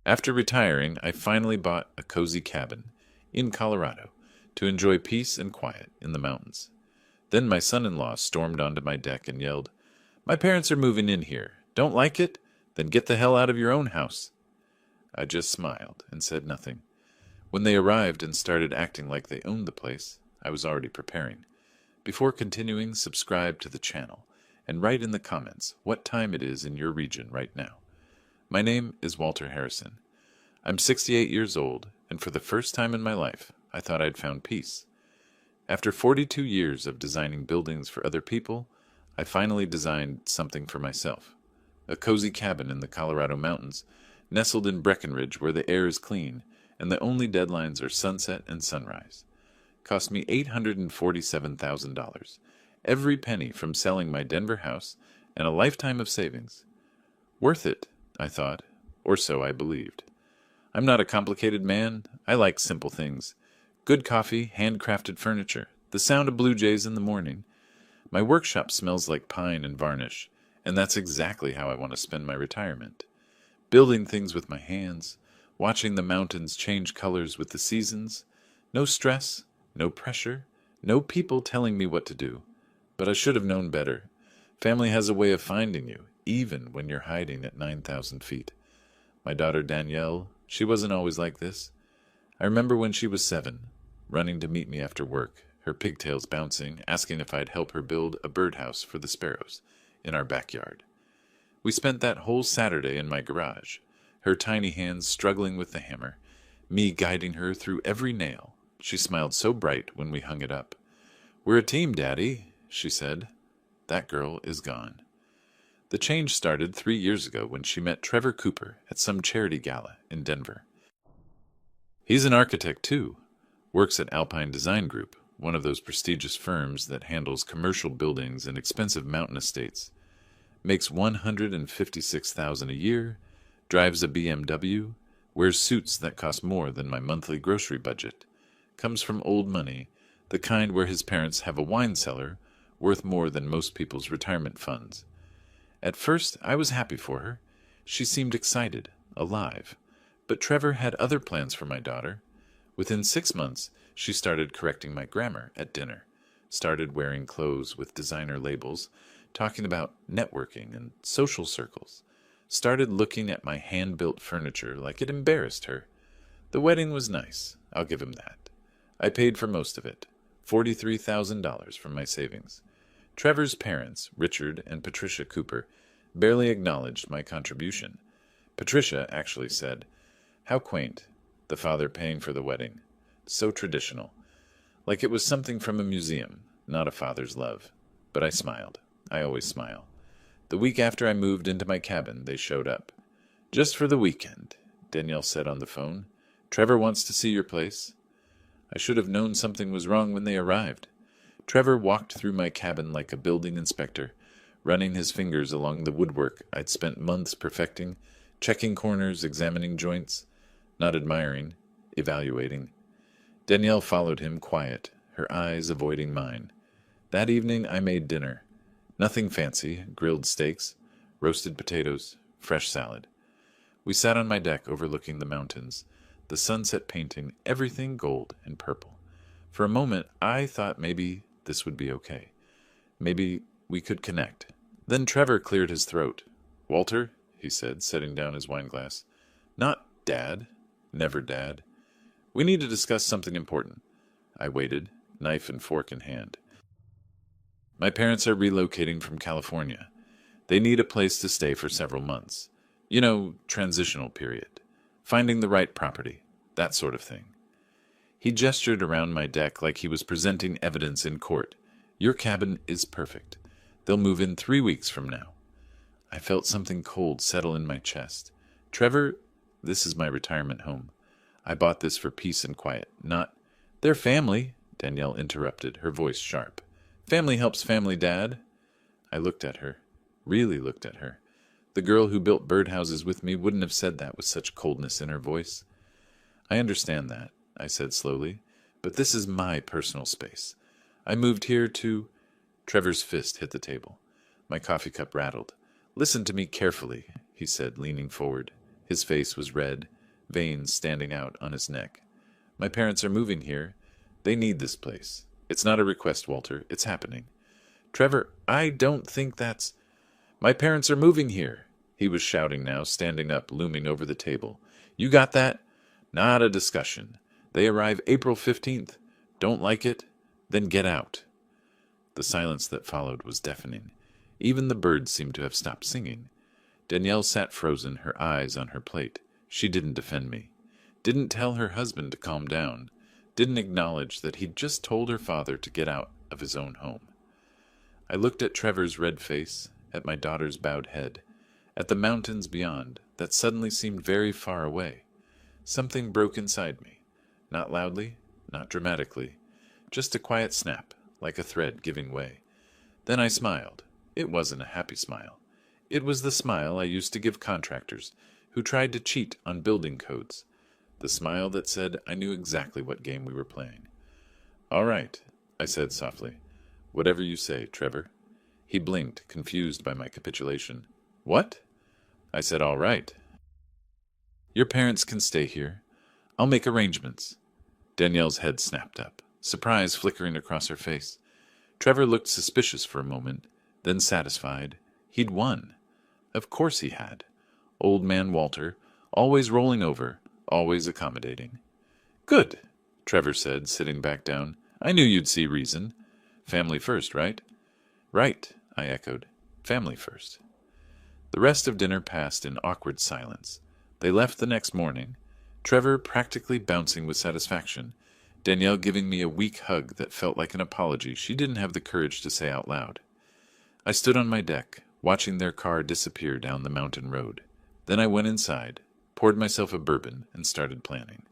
After retiring, I finally bought a cozy cabin in Colorado to enjoy peace and quiet in the mountains. Then my son-in-law stormed onto my deck and yelled, "My parents are moving in here. Don't like it? Then get the hell out of your own house." I just smiled and said nothing. When they arrived and started acting like they owned the place, I was already preparing. Before continuing, subscribe to the channel and write in the comments what time it is in your region right now. My name is Walter Harrison. I'm 68 years old, and for the first time in my life, I thought I'd found peace. After 42 years of designing buildings for other people, I finally designed something for myself. A cozy cabin in the Colorado mountains, nestled in Breckenridge where the air is clean, and the only deadlines are sunset and sunrise. Cost me $847,000, every penny from selling my Denver house and a lifetime of savings. Worth it, I thought, or so I believed. I'm not a complicated man. I like simple things. Good coffee, handcrafted furniture, the sound of blue jays in the morning. My workshop smells like pine and varnish, and that's exactly how I want to spend my retirement. Building things with my hands, watching the mountains change colors with the seasons. No stress, no pressure, no people telling me what to do. But I should have known better. Family has a way of finding you, even when you're hiding at 9,000 feet. My daughter Danielle, she wasn't always like this. I remember when she was 7, running to meet me after work, her pigtails bouncing, asking if I'd help her build a birdhouse for the sparrows in our backyard. We spent that whole Saturday in my garage, her tiny hands struggling with the hammer, me guiding her through every nail. She smiled so bright when we hung it up. "We're a team, Daddy," she said. That girl is gone. The change started 3 years ago when she met Trevor Cooper at some charity gala in Denver. He's an architect too, works at Alpine Design Group, one of those prestigious firms that handles commercial buildings and expensive mountain estates. Makes $156,000 a year, drives a BMW, wears suits that cost more than my monthly grocery budget, comes from old money, the kind where his parents have a wine cellar worth more than most people's retirement funds. At first, I was happy for her. She seemed excited, alive. But Trevor had other plans for my daughter. Within 6 months, she started correcting my grammar at dinner, started wearing clothes with designer labels, talking about networking and social circles, started looking at my hand-built furniture like it embarrassed her. The wedding was nice, I'll give him that. I paid for most of it, $43,000 from my savings. Trevor's parents, Richard and Patricia Cooper, barely acknowledged my contribution. Patricia actually said, "How quaint, the father paying for the wedding. So traditional. Like it was something from a museum, not a father's love." But I smiled. I always smile. The week after I moved into my cabin, they showed up. "Just for the weekend," Danielle said on the phone. "Trevor wants to see your place." I should have known something was wrong when they arrived. Trevor walked through my cabin like a building inspector, running his fingers along the woodwork I'd spent months perfecting, checking corners, examining joints, not admiring, evaluating. Danielle followed him quiet, her eyes avoiding mine. That evening I made dinner. Nothing fancy, grilled steaks, roasted potatoes, fresh salad. We sat on my deck overlooking the mountains, the sunset painting everything gold and purple. For a moment, I thought maybe this would be okay. Maybe we could connect. Then Trevor cleared his throat. "Walter," he said, setting down his wineglass. "Not Dad. Never Dad. We need to discuss something important." I waited, knife and fork in hand. "My parents are relocating from California. They need a place to stay for several months. You know, transitional period. Finding the right property. That sort of thing." He gestured around my deck like he was presenting evidence in court. "Your cabin is perfect. They'll move in 3 weeks from now." I felt something cold settle in my chest. "Trevor, this is my retirement home. I bought this for peace and quiet, not—" "They're family," Danielle interrupted, her voice sharp. "Family helps family, Dad." I looked at her, really looked at her. The girl who built birdhouses with me wouldn't have said that with such coldness in her voice. "I understand that," I said slowly, "but this is my personal space. I moved here to—" Trevor's fist hit the table. My coffee cup rattled. "Listen to me carefully," he said, leaning forward. His face was red. veins standing out on his neck. My parents are moving here. They need this place. It's not a request, Walter. It's happening. Trevor, I don't think that's... My parents are moving here. He was shouting now, standing up, looming over the table. You got that? Not a discussion. They arrive April 15th. Don't like it? Then get out. The silence that followed was deafening. Even the birds seemed to have stopped singing. Danielle sat frozen, her eyes on her plate. She didn't defend me. Didn't tell her husband to calm down. Didn't acknowledge that he'd just told her father to get out of his own home. I looked at Trevor's red face, at my daughter's bowed head, at the mountains beyond that suddenly seemed very far away. Something broke inside me. Not loudly, not dramatically. Just a quiet snap, like a thread giving way. Then I smiled. It wasn't a happy smile. It was the smile I used to give contractors who tried to cheat on building codes. The smile that said I knew exactly what game we were playing. All right, I said softly. Whatever you say, Trevor. He blinked, confused by my capitulation. What? I said, all right. Your parents can stay here. I'll make arrangements. Danielle's head snapped up, surprise flickering across her face. Trevor looked suspicious for a moment, then satisfied. He'd won. Of course he had. Old man Walter, always rolling over, always accommodating. Good, Trevor said, sitting back down. I knew you'd see reason. Family first, right? Right, I echoed. Family first. The rest of dinner passed in awkward silence. They left the next morning, Trevor practically bouncing with satisfaction, Danielle giving me a weak hug that felt like an apology she didn't have the courage to say out loud. I stood on my deck, watching their car disappear down the mountain road. Then I went inside, poured myself a bourbon, and started planning.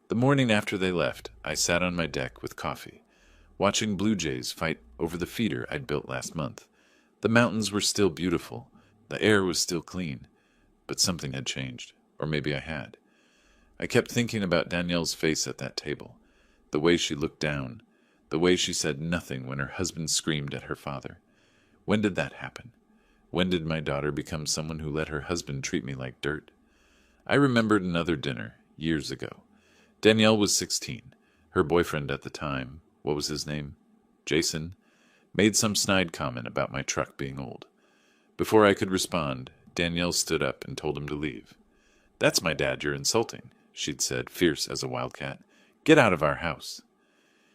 The morning after they left, I sat on my deck with coffee, watching blue jays fight over the feeder I'd built last month. The mountains were still beautiful. The air was still clean. But something had changed. Or maybe I had. I kept thinking about Danielle's face at that table. The way she looked down. The way she said nothing when her husband screamed at her father. When did that happen? When did my daughter become someone who let her husband treat me like dirt? I remembered another dinner, years ago. Danielle was 16. Her boyfriend at the time, what was his name? Jason, made some snide comment about my truck being old. Before I could respond, Danielle stood up and told him to leave. That's my dad you're insulting, she'd said, fierce as a wildcat. Get out of our house.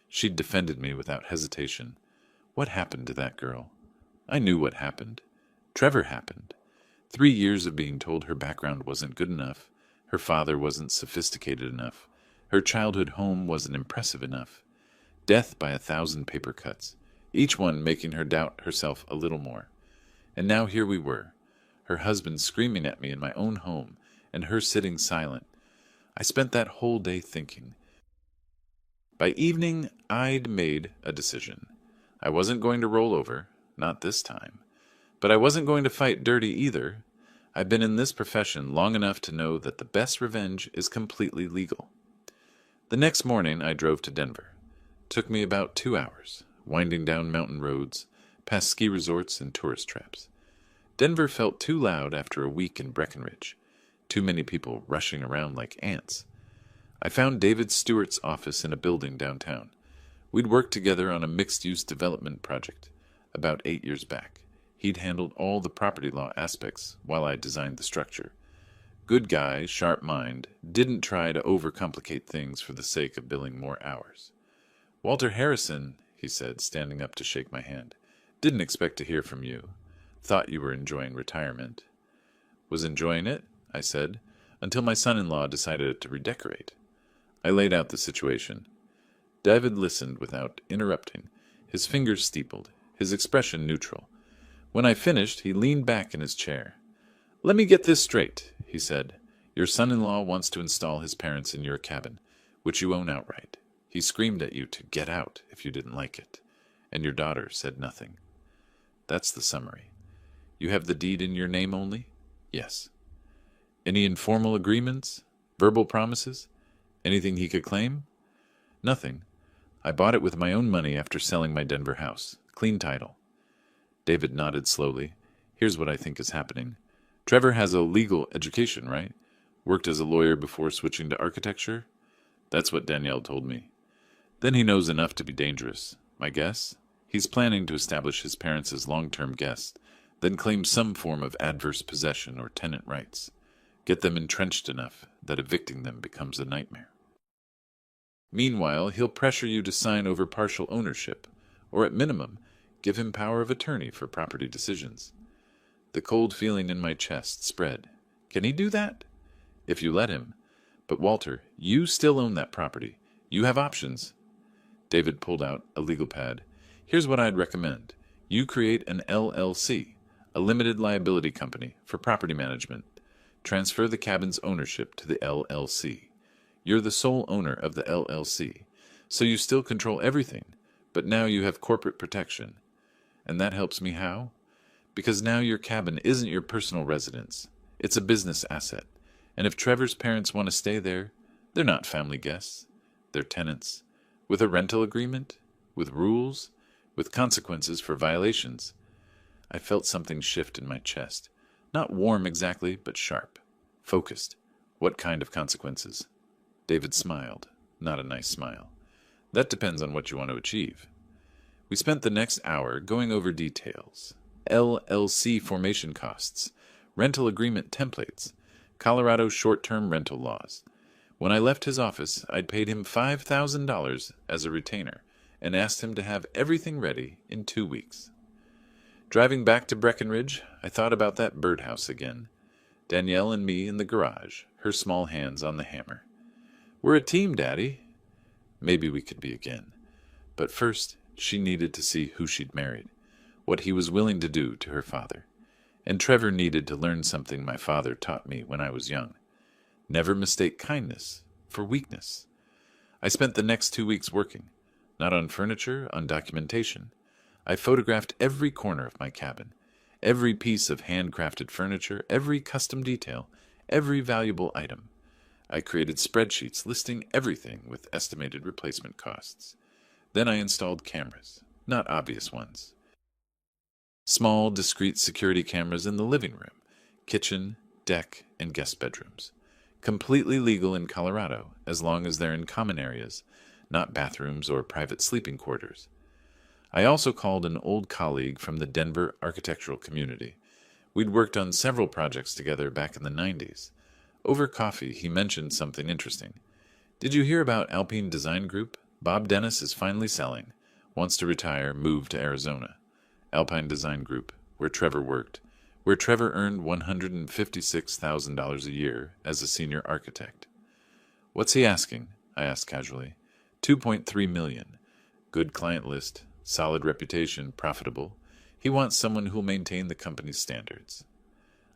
She'd defended me without hesitation. What happened to that girl? I knew what happened. Trevor happened. 3 years of being told her background wasn't good enough, her father wasn't sophisticated enough, her childhood home wasn't impressive enough. Death by 1,000 paper cuts, each one making her doubt herself a little more. And now here we were, her husband screaming at me in my own home, and her sitting silent. I spent that whole day thinking. By evening, I'd made a decision. I wasn't going to roll over, not this time. But I wasn't going to fight dirty either. I've been in this profession long enough to know that the best revenge is completely legal. The next morning, I drove to Denver. Took me about 2 hours, winding down mountain roads, past ski resorts and tourist traps. Denver felt too loud after a week in Breckenridge. Too many people rushing around like ants. I found David Stewart's office in a building downtown. We'd worked together on a mixed-use development project about 8 years back. He'd handled all the property law aspects while I designed the structure. Good guy, sharp mind, didn't try to overcomplicate things for the sake of billing more hours. Walter Harrison, he said, standing up to shake my hand. Didn't expect to hear from you. Thought you were enjoying retirement. Was enjoying it, I said, until my son-in-law decided to redecorate. I laid out the situation. David listened without interrupting, his fingers steepled, his expression neutral. When I finished, he leaned back in his chair. Let me get this straight, he said. Your son-in-law wants to install his parents in your cabin, which you own outright. He screamed at you to get out if you didn't like it, and your daughter said nothing. That's the summary. You have the deed in your name only? Yes. Any informal agreements? Verbal promises? Anything he could claim? Nothing. I bought it with my own money after selling my Denver house. Clean title. David nodded slowly. Here's what I think is happening. Trevor has a legal education, right? Worked as a lawyer before switching to architecture? That's what Danielle told me. Then he knows enough to be dangerous. My guess? He's planning to establish his parents as long-term guests, then claim some form of adverse possession or tenant rights. Get them entrenched enough that evicting them becomes a nightmare. Meanwhile, he'll pressure you to sign over partial ownership, or at minimum, give him power of attorney for property decisions. The cold feeling in my chest spread. Can he do that? If you let him. But Walter, you still own that property. You have options. David pulled out a legal pad. Here's what I'd recommend. You create an LLC, a limited liability company, for property management. Transfer the cabin's ownership to the LLC. You're the sole owner of the LLC, so you still control everything, but now you have corporate protection. And that helps me how? Because now your cabin isn't your personal residence. It's a business asset. And if Trevor's parents want to stay there, they're not family guests. They're tenants. With a rental agreement, with rules, with consequences for violations. I felt something shift in my chest. Not warm exactly, but sharp. Focused. What kind of consequences? David smiled. Not a nice smile. That depends on what you want to achieve. We spent the next hour going over details. LLC formation costs, rental agreement templates, Colorado short-term rental laws. When I left his office, I'd paid him $5,000 as a retainer and asked him to have everything ready in 2 weeks. Driving back to Breckenridge, I thought about that birdhouse again. Danielle and me in the garage, her small hands on the hammer. We're a team, Daddy. Maybe we could be again. But first, she needed to see who she'd married, what he was willing to do to her father. And Trevor needed to learn something my father taught me when I was young. Never mistake kindness for weakness. I spent the next 2 weeks working, not on furniture, on documentation. I photographed every corner of my cabin, every piece of handcrafted furniture, every custom detail, every valuable item. I created spreadsheets listing everything with estimated replacement costs. Then I installed cameras, not obvious ones. Small, discreet security cameras in the living room, kitchen, deck, and guest bedrooms. Completely legal in Colorado, as long as they're in common areas, not bathrooms or private sleeping quarters. I also called an old colleague from the Denver architectural community. We'd worked on several projects together back in the 90s. Over coffee, he mentioned something interesting. Did you hear about Alpine Design Group? Bob Dennis is finally selling. Wants to retire, move to Arizona. Alpine Design Group, where Trevor worked, where Trevor earned $156,000 a year as a senior architect. What's he asking? I asked casually. $2.3 million. Good client list, solid reputation, profitable. He wants someone who'll maintain the company's standards.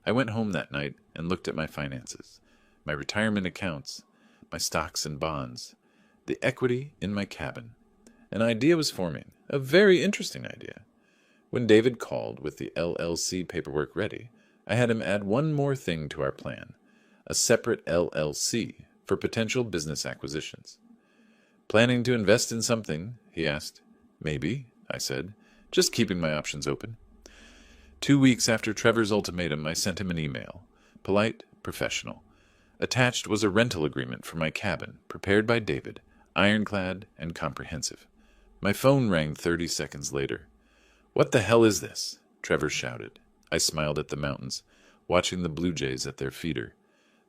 I went home that night and looked at my finances, my retirement accounts, my stocks and bonds, the equity in my cabin. An idea was forming, a very interesting idea. When David called with the LLC paperwork ready, I had him add one more thing to our plan, a separate LLC for potential business acquisitions. Planning to invest in something? He asked. Maybe, I said, just keeping my options open. 2 weeks after Trevor's ultimatum, I sent him an email. Polite, professional. Attached was a rental agreement for my cabin, prepared by David, ironclad and comprehensive. My phone rang 30 seconds later. "What the hell is this?" Trevor shouted. I smiled at the mountains, watching the blue jays at their feeder.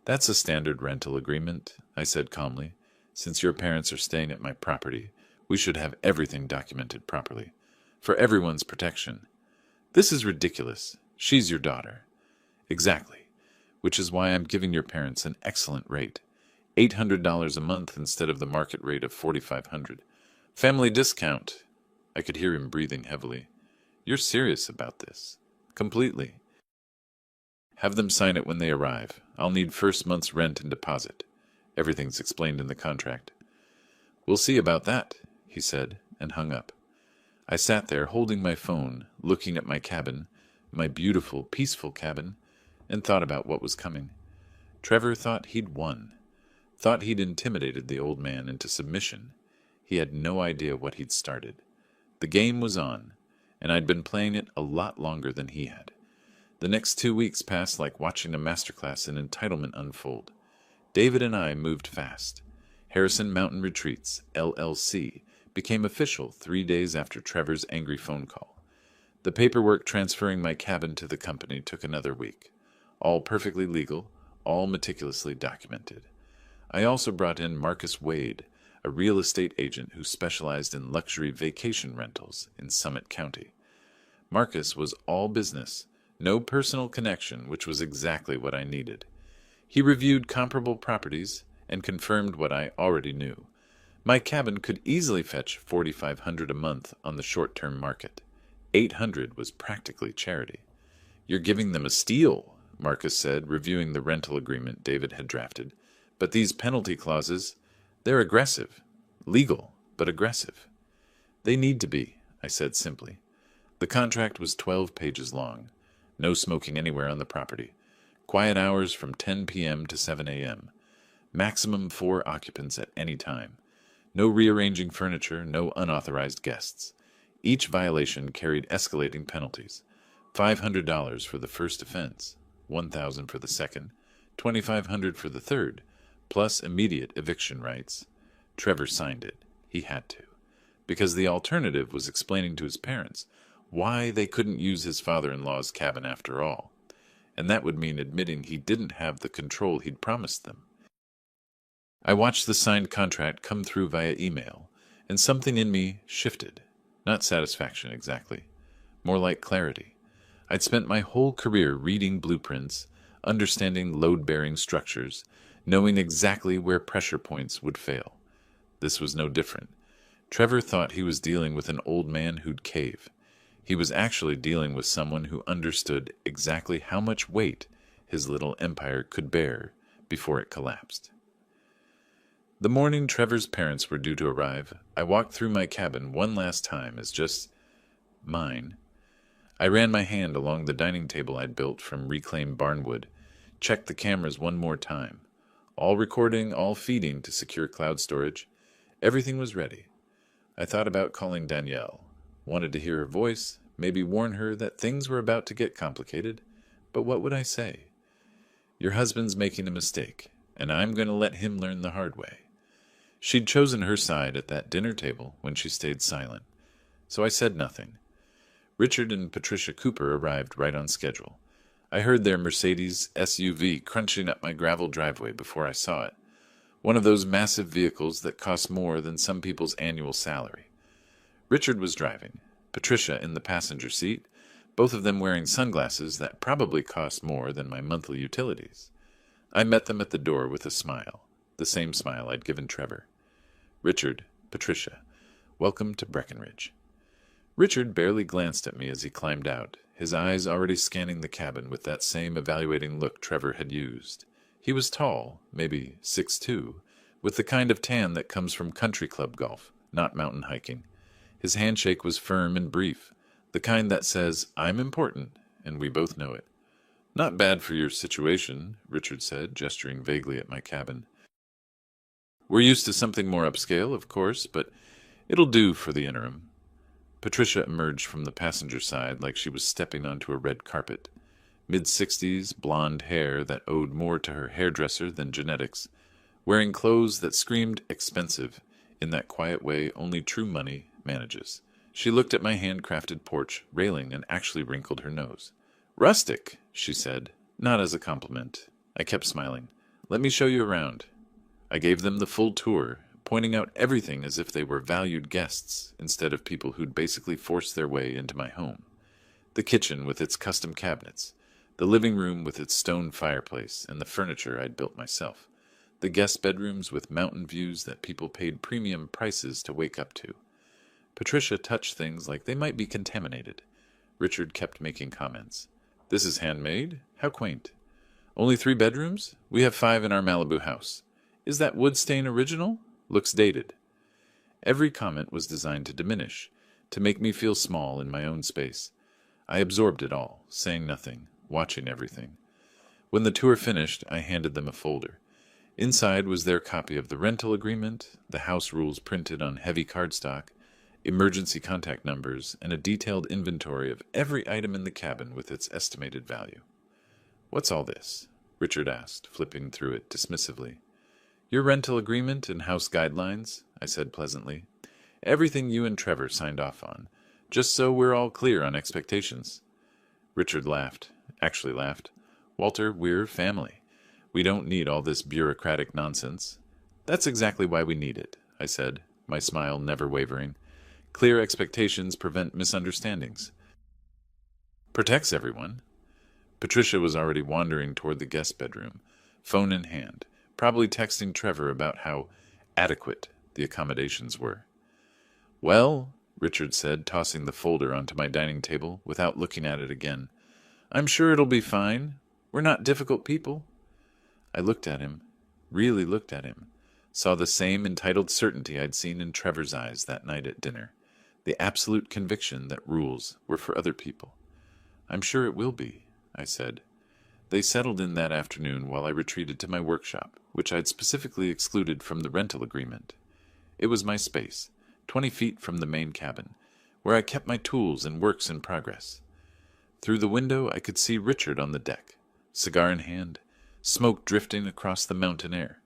"That's a standard rental agreement," I said calmly. "Since your parents are staying at my property, we should have everything documented properly. For everyone's protection." "This is ridiculous. She's your daughter." "Exactly. Which is why I'm giving your parents an excellent rate. $800 a month instead of the market rate of $4,500. Family discount." I could hear him breathing heavily. "You're serious about this?" "Completely." "Have them sign it when they arrive. I'll need first month's rent and deposit. Everything's explained in the contract." "We'll see about that," he said, and hung up. I sat there holding my phone, looking at my cabin, my beautiful, peaceful cabin, and thought about what was coming. Trevor thought he'd won. Thought he'd intimidated the old man into submission. He had no idea what he'd started. The game was on, and I'd been playing it a lot longer than he had. The next 2 weeks passed like watching a masterclass in entitlement unfold. David and I moved fast. Harrison Mountain Retreats, LLC, became official 3 days after Trevor's angry phone call. The paperwork transferring my cabin to the company took another week. All perfectly legal, all meticulously documented. I also brought in Marcus Wade, a real estate agent who specialized in luxury vacation rentals in Summit County. Marcus was all business, no personal connection, which was exactly what I needed. He reviewed comparable properties and confirmed what I already knew. My cabin could easily fetch $4,500 a month on the short-term market. $800 was practically charity. "You're giving them a steal," Marcus said, reviewing the rental agreement David had drafted. "But these penalty clauses, they're aggressive. Legal, but aggressive." "They need to be," I said simply. The contract was 12 pages long. No smoking anywhere on the property. Quiet hours from 10 p.m. to 7 a.m. Maximum 4 occupants at any time. No rearranging furniture, no unauthorized guests. Each violation carried escalating penalties. $500 for the first offense, $1,000 for the second, $2,500 for the third, plus immediate eviction rights. Trevor signed it. He had to. Because the alternative was explaining to his parents why they couldn't use his father-in-law's cabin after all. And that would mean admitting he didn't have the control he'd promised them. I watched the signed contract come through via email, and something in me shifted. Not satisfaction exactly. More like clarity. I'd spent my whole career reading blueprints, understanding load-bearing structures, knowing exactly where pressure points would fail. This was no different. Trevor thought he was dealing with an old man who'd cave. He was actually dealing with someone who understood exactly how much weight his little empire could bear before it collapsed. The morning Trevor's parents were due to arrive, I walked through my cabin one last time as just mine. I ran my hand along the dining table I'd built from reclaimed barnwood, checked the cameras one more time. All recording, all feeding to secure cloud storage. Everything was ready. I thought about calling Danielle. Wanted to hear her voice, maybe warn her that things were about to get complicated. But what would I say? "Your husband's making a mistake, and I'm going to let him learn the hard way." She'd chosen her side at that dinner table when she stayed silent, so I said nothing. Richard and Patricia Cooper arrived right on schedule. I heard their Mercedes SUV crunching up my gravel driveway before I saw it. One of those massive vehicles that cost more than some people's annual salary. Richard was driving, Patricia in the passenger seat, both of them wearing sunglasses that probably cost more than my monthly utilities. I met them at the door with a smile, the same smile I'd given Trevor. "Richard, Patricia, welcome to Breckenridge." Richard barely glanced at me as he climbed out, his eyes already scanning the cabin with that same evaluating look Trevor had used. He was tall, maybe 6'2", with the kind of tan that comes from country club golf, not mountain hiking. His handshake was firm and brief, the kind that says, "I'm important, and we both know it." "Not bad for your situation," Richard said, gesturing vaguely at my cabin. "We're used to something more upscale, of course, but it'll do for the interim." Patricia emerged from the passenger side like she was stepping onto a red carpet. Mid-60s, blonde hair that owed more to her hairdresser than genetics, wearing clothes that screamed expensive in that quiet way only true money manages. She looked at my handcrafted porch railing and actually wrinkled her nose. "Rustic," she said, not as a compliment. I kept smiling. "Let me show you around." I gave them the full tour, pointing out everything as if they were valued guests instead of people who'd basically forced their way into my home. The kitchen with its custom cabinets, the living room with its stone fireplace and the furniture I'd built myself, the guest bedrooms with mountain views that people paid premium prices to wake up to. Patricia touched things like they might be contaminated. Richard kept making comments. "This is handmade? How quaint. Only 3 bedrooms? We have 5 in our Malibu house. Is that wood stain original? Looks dated." Every comment was designed to diminish, to make me feel small in my own space. I absorbed it all, saying nothing, watching everything. When the tour finished, I handed them a folder. Inside was their copy of the rental agreement, the house rules printed on heavy cardstock, emergency contact numbers, and a detailed inventory of every item in the cabin with its estimated value. "What's all this?" Richard asked, flipping through it dismissively. Your rental agreement and house guidelines, I said pleasantly. Everything you and Trevor signed off on, just so we're all clear on expectations. Richard laughed, actually laughed. Walter, we're family. We don't need all this bureaucratic nonsense. That's exactly why we need it, I said, my smile never wavering. Clear expectations prevent misunderstandings. Protects everyone. Patricia was already wandering toward the guest bedroom, phone in hand, probably texting Trevor about how adequate the accommodations were. Well, Richard said, tossing the folder onto my dining table without looking at it again, I'm sure it'll be fine. We're not difficult people. I looked at him, really looked at him, saw the same entitled certainty I'd seen in Trevor's eyes that night at dinner, the absolute conviction that rules were for other people. I'm sure it will be, I said. They settled in that afternoon while I retreated to my workshop, which I'd specifically excluded from the rental agreement. It was my space, 20 feet from the main cabin, where I kept my tools and works in progress. Through the window I could see Richard on the deck, cigar in hand, smoke drifting across the mountain air.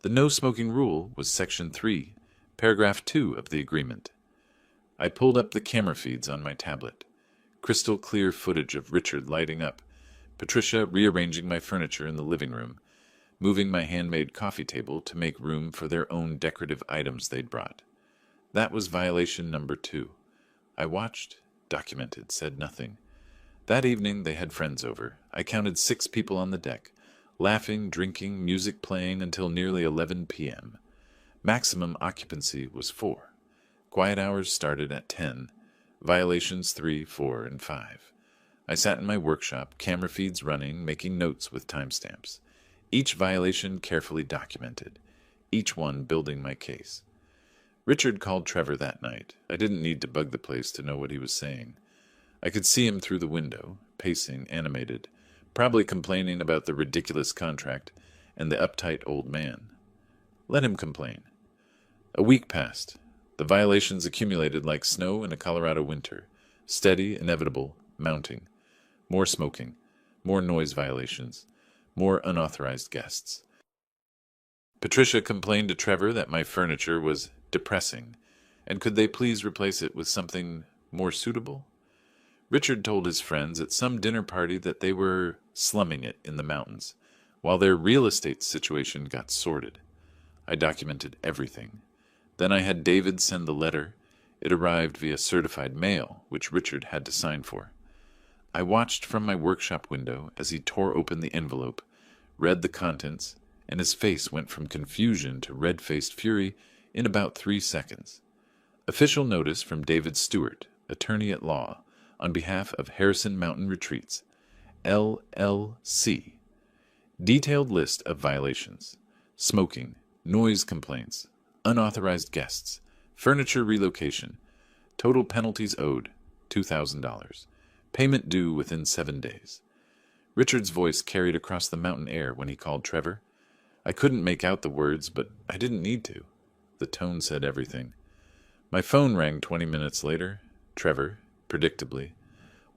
The no-smoking rule was Section 3, Paragraph 2 of the agreement. I pulled up the camera feeds on my tablet. Crystal clear footage of Richard lighting up, Patricia rearranging my furniture in the living room, moving my handmade coffee table to make room for their own decorative items they'd brought. That was violation number 2. I watched, documented, said nothing. That evening they had friends over. I counted 6 people on the deck, laughing, drinking, music playing until nearly 11 p.m. Maximum occupancy was 4. Quiet hours started at 10. Violations 3, 4, and 5. I sat in my workshop, camera feeds running, making notes with timestamps. Each violation carefully documented, each one building my case. Richard called Trevor that night. I didn't need to bug the place to know what he was saying. I could see him through the window, pacing, animated, probably complaining about the ridiculous contract and the uptight old man. Let him complain. A week passed. The violations accumulated like snow in a Colorado winter, steady, inevitable, mounting. More smoking, more noise violations, more unauthorized guests. Patricia complained to Trevor that my furniture was depressing, and could they please replace it with something more suitable? Richard told his friends at some dinner party that they were slumming it in the mountains, while their real estate situation got sorted. I documented everything. Then I had David send the letter. It arrived via certified mail, which Richard had to sign for. I watched from my workshop window as he tore open the envelope, read the contents, and his face went from confusion to red-faced fury in about 3 seconds. Official notice from David Stewart, attorney at law, on behalf of Harrison Mountain Retreats, LLC. Detailed list of violations: smoking, noise complaints, unauthorized guests, furniture relocation, total penalties owed, $2,000. Payment due within 7 days. Richard's voice carried across the mountain air when he called Trevor. I couldn't make out the words, but I didn't need to. The tone said everything. My phone rang 20 minutes later. Trevor, predictably.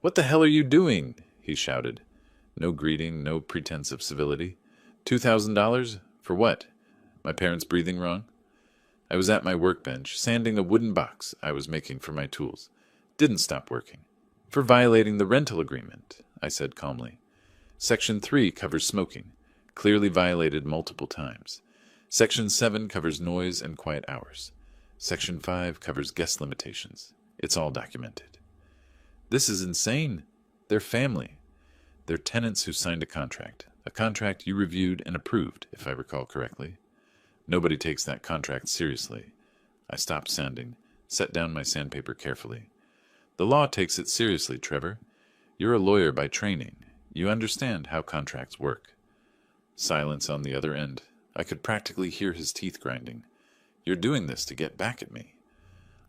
"What the hell are you doing?" he shouted. No greeting, no pretense of civility. $2,000? For what? My parents breathing wrong? I was at my workbench, sanding a wooden box I was making for my tools. Didn't stop working. For violating the rental agreement, I said calmly. Section 3 covers smoking, clearly violated multiple times. Section 7 covers noise and quiet hours. Section 5 covers guest limitations. It's all documented. This is insane. They're family. They're tenants who signed a contract you reviewed and approved, if I recall correctly. Nobody takes that contract seriously. I stopped sanding, set down my sandpaper carefully. The law takes it seriously, Trevor. You're a lawyer by training. You understand how contracts work. Silence on the other end. I could practically hear his teeth grinding. You're doing this to get back at me.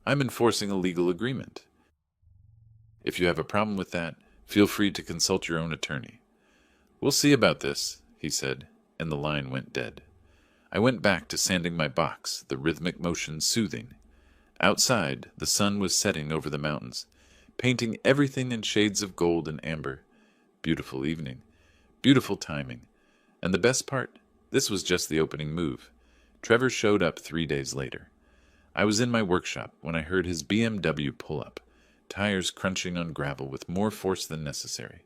I'm enforcing a legal agreement. If you have a problem with that, feel free to consult your own attorney. We'll see about this, he said, and the line went dead. I went back to sanding my box, the rhythmic motion soothing. Outside, the sun was setting over the mountains, painting everything in shades of gold and amber. Beautiful evening. Beautiful timing. And the best part, this was just the opening move. Trevor showed up 3 days later. I was in my workshop when I heard his BMW pull up, tires crunching on gravel with more force than necessary.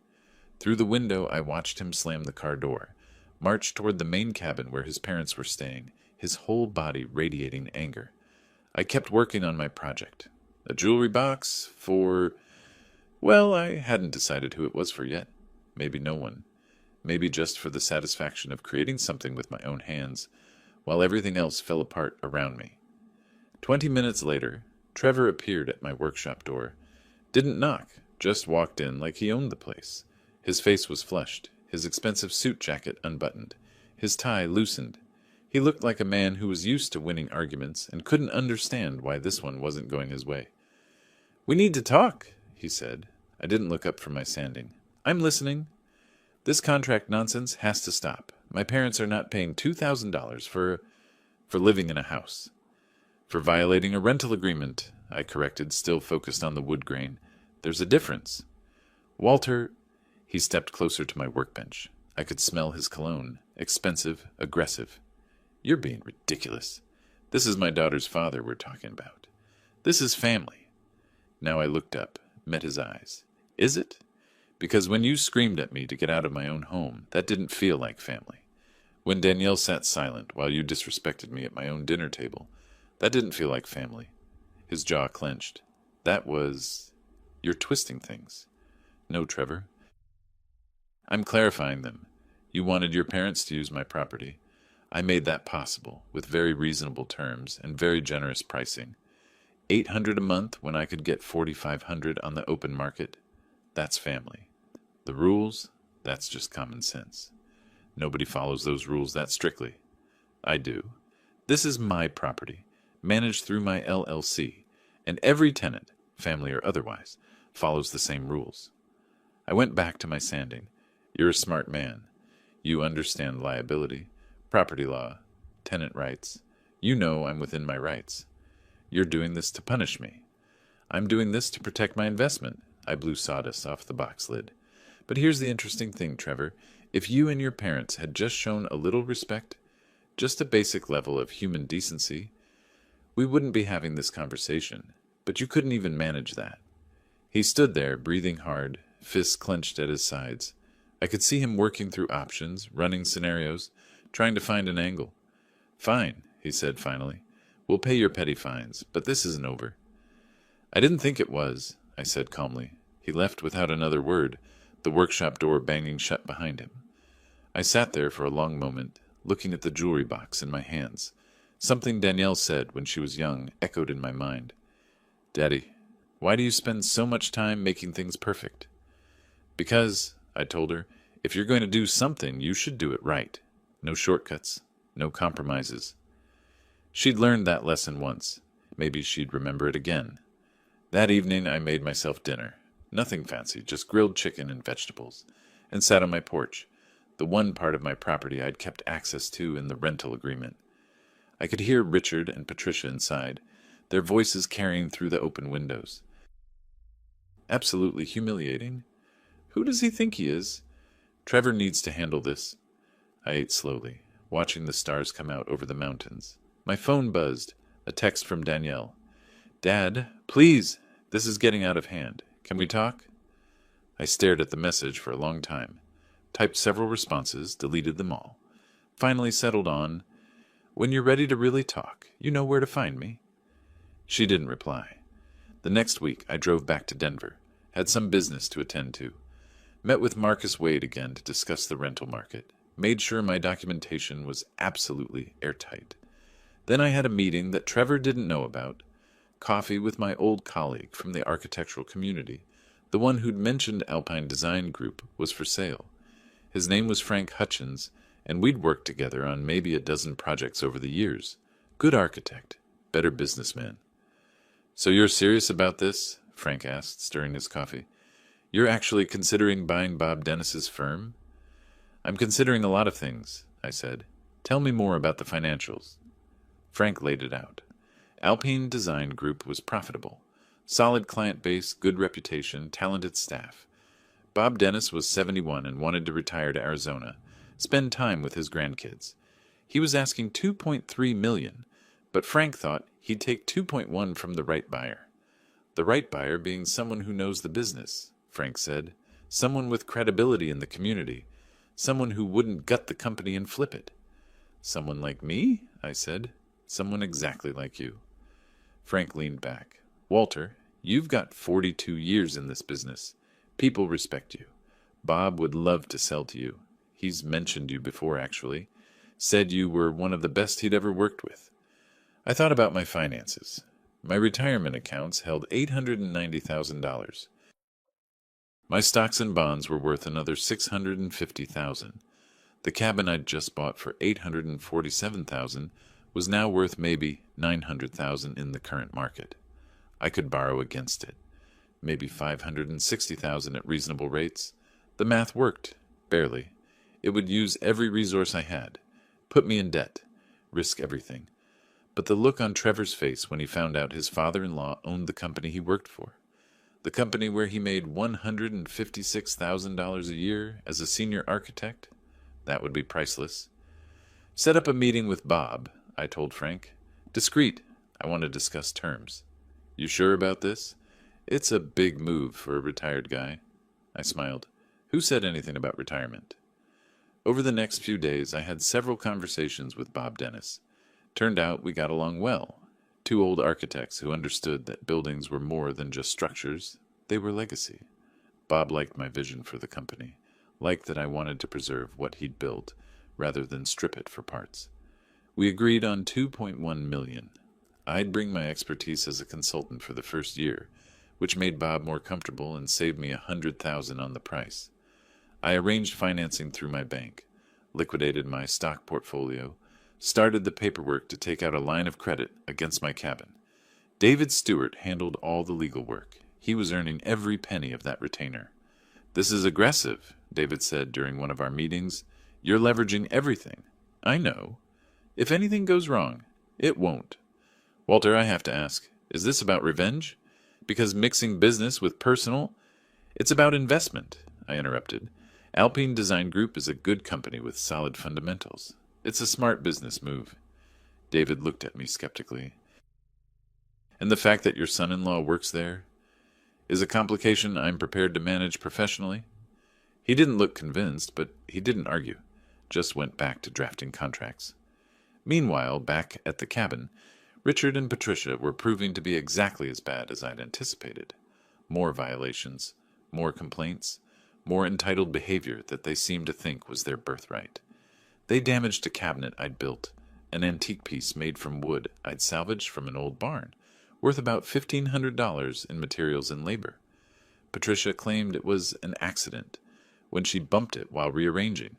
Through the window, I watched him slam the car door, march toward the main cabin where his parents were staying, his whole body radiating anger. I kept working on my project. A jewelry box for... Well, I hadn't decided who it was for yet. Maybe no one. Maybe just for the satisfaction of creating something with my own hands, while everything else fell apart around me. 20 minutes later, Trevor appeared at my workshop door. Didn't knock, just walked in like he owned the place. His face was flushed, his expensive suit jacket unbuttoned, his tie loosened. He looked like a man who was used to winning arguments and couldn't understand why this one wasn't going his way. "We need to talk," he said. I didn't look up from my sanding. "I'm listening." "This contract nonsense has to stop. My parents are not paying $2,000 for living in a house." "For violating a rental agreement," I corrected, still focused on the wood grain. "There's a difference." "Walter..." He stepped closer to my workbench. I could smell his cologne. Expensive, aggressive. "You're being ridiculous. This is my daughter's father we're talking about. This is family." Now I looked up, met his eyes. "Is it? Because when you screamed at me to get out of my own home, that didn't feel like family. When Danielle sat silent while you disrespected me at my own dinner table, that didn't feel like family." His jaw clenched. "That was... You're twisting things." "No, Trevor. I'm clarifying them. You wanted your parents to use my property. I made that possible, with very reasonable terms and very generous pricing. $800 a month when I could get $4,500 on the open market. That's family. The rules, that's just common sense. Nobody follows those rules that strictly. I do. This is my property, managed through my LLC, and every tenant, family or otherwise, follows the same rules." I went back to my sanding. "You're a smart man. You understand liability, property law, tenant rights. You know I'm within my rights. You're doing this to punish me. I'm doing this to protect my investment." I blew sawdust off the box lid. "But here's the interesting thing, Trevor. If you and your parents had just shown a little respect, just a basic level of human decency, we wouldn't be having this conversation. But you couldn't even manage that." He stood there, breathing hard, fists clenched at his sides. I could see him working through options, running scenarios, trying to find an angle. "Fine," he said finally. "We'll pay your petty fines, but this isn't over." "I didn't think it was," I said calmly. He left without another word, the workshop door banging shut behind him. I sat there for a long moment, looking at the jewelry box in my hands. Something Danielle said when she was young echoed in my mind. "Daddy, why do you spend so much time making things perfect?" "Because," I told her, "if you're going to do something, you should do it right. No shortcuts, no compromises." She'd learned that lesson once. Maybe she'd remember it again. That evening I made myself dinner. Nothing fancy, just grilled chicken and vegetables, and sat on my porch, the one part of my property I'd kept access to in the rental agreement. I could hear Richard and Patricia inside, their voices carrying through the open windows. Absolutely humiliating. Who does he think he is? Trevor needs to handle this. I ate slowly, watching the stars come out over the mountains. My phone buzzed, a text from Danielle. "Dad, please, this is getting out of hand. Can we talk?" I stared at the message for a long time, typed several responses, deleted them all. Finally settled on, "When you're ready to really talk, you know where to find me." She didn't reply. The next week I drove back to Denver, had some business to attend to. Met with Marcus Wade again to discuss the rental market. Made sure my documentation was absolutely airtight. Then I had a meeting that Trevor didn't know about. Coffee with my old colleague from the architectural community. The one who'd mentioned Alpine Design Group was for sale. His name was Frank Hutchins, and we'd worked together on maybe a dozen projects over the years. Good architect, better businessman. "So you're serious about this?" Frank asked, stirring his coffee. "You're actually considering buying Bob Dennis's firm?" "I'm considering a lot of things," I said. "Tell me more about the financials." Frank laid it out. Alpine Design Group was profitable. Solid client base, good reputation, talented staff. Bob Dennis was 71 and wanted to retire to Arizona, spend time with his grandkids. He was asking 2.3 million, but Frank thought he'd take 2.1 from the right buyer. The right buyer being someone who knows the business, Frank said, someone with credibility in the community, someone who wouldn't gut the company and flip it. Someone like me? I said. Someone exactly like you. Frank leaned back. Walter, you've got 42 years in this business. People respect you. Bob would love to sell to you. He's mentioned you before, actually. Said you were one of the best he'd ever worked with. I thought about my finances. My retirement accounts held $890,000. My stocks and bonds were worth another $650,000. The cabin I'd just bought for $847,000 was now worth maybe $900,000 in the current market. I could borrow against it, maybe $560,000 at reasonable rates. The math worked, barely. It would use every resource I had, put me in debt, risk everything. But the look on Trevor's face when he found out his father-in-law owned the company he worked for, the company where he made $156,000 a year as a senior architect, that would be priceless. Set up a meeting with Bob, I told Frank. Discreet. I want to discuss terms. You sure about this? It's a big move for a retired guy. I smiled. Who said anything about retirement? Over the next few days, I had several conversations with Bob Dennis. Turned out we got along well. Two old architects who understood that buildings were more than just structures. They were legacy. Bob liked my vision for the company, liked that I wanted to preserve what he'd built, rather than strip it for parts. We agreed on $2.1 million. I'd bring my expertise as a consultant for the first year, which made Bob more comfortable and saved me $100,000 on the price. I arranged financing through my bank, liquidated my stock portfolio, started the paperwork to take out a line of credit against my cabin. David Stewart handled all the legal work. He was earning every penny of that retainer. This is aggressive, David said during one of our meetings. You're leveraging everything. I know. If anything goes wrong, it won't. Walter, I have to ask, is this about revenge? Because mixing business with personal? It's about investment, I interrupted. Alpine Design Group is a good company with solid fundamentals. It's a smart business move. David looked at me skeptically. And the fact that your son-in-law works there is a complication I'm prepared to manage professionally? He didn't look convinced, but he didn't argue, just went back to drafting contracts. Meanwhile, back at the cabin, Richard and Patricia were proving to be exactly as bad as I'd anticipated. More violations, more complaints, more entitled behavior that they seemed to think was their birthright. They damaged a cabinet I'd built, an antique piece made from wood I'd salvaged from an old barn, worth about $1,500 in materials and labor. Patricia claimed it was an accident when she bumped it while rearranging.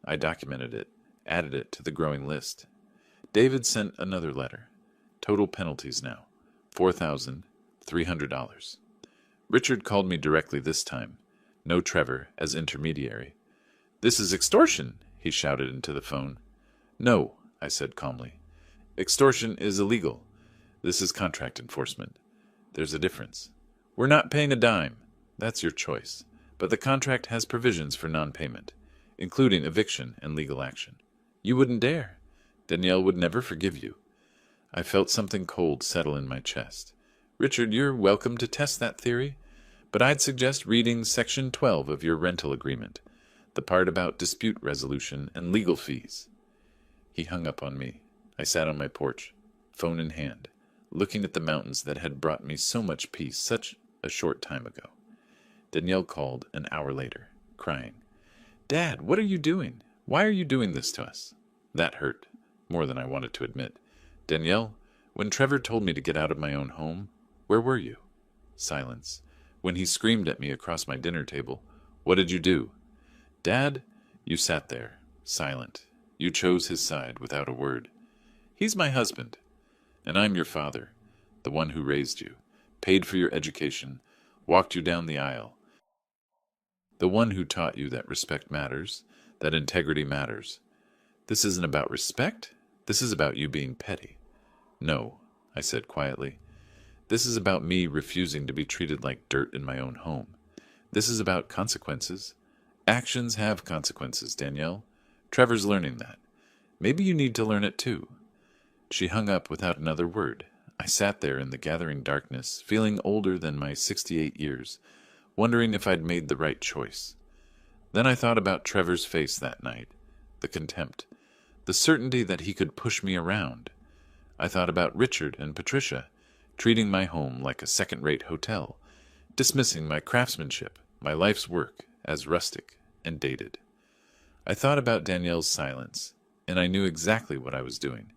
I documented it, added it to the growing list. David sent another letter. Total penalties now, $4,300. Richard called me directly this time. No Trevor as intermediary. This is extortion, he shouted into the phone. No, I said calmly. Extortion is illegal. This is contract enforcement. There's a difference. We're not paying a dime. That's your choice. But the contract has provisions for non-payment, including eviction and legal action. You wouldn't dare. Danielle would never forgive you. I felt something cold settle in my chest. Richard, you're welcome to test that theory, but I'd suggest reading Section 12 of your rental agreement, the part about dispute resolution and legal fees. He hung up on me. I sat on my porch, phone in hand, looking at the mountains that had brought me so much peace such a short time ago. Danielle called an hour later, crying. Dad, what are you doing? Why are you doing this to us? That hurt, more than I wanted to admit. Danielle, when Trevor told me to get out of my own home, where were you? Silence. When he screamed at me across my dinner table, what did you do? Dad, you sat there, silent. You chose his side without a word. He's my husband, and I'm your father, the one who raised you, paid for your education, walked you down the aisle, the one who taught you that respect matters, that integrity matters. This isn't about respect. This is about you being petty. No, I said quietly. This is about me refusing to be treated like dirt in my own home. This is about consequences. Actions have consequences, Danielle. Trevor's learning that. Maybe you need to learn it too." She hung up without another word. I sat there in the gathering darkness, feeling older than my 68 years, wondering if I'd made the right choice. Then I thought about Trevor's face that night, the contempt, the certainty that he could push me around. I thought about Richard and Patricia, treating my home like a second-rate hotel, dismissing my craftsmanship, my life's work, as rustic and dated. I thought about Danielle's silence, and I knew exactly what I was doing.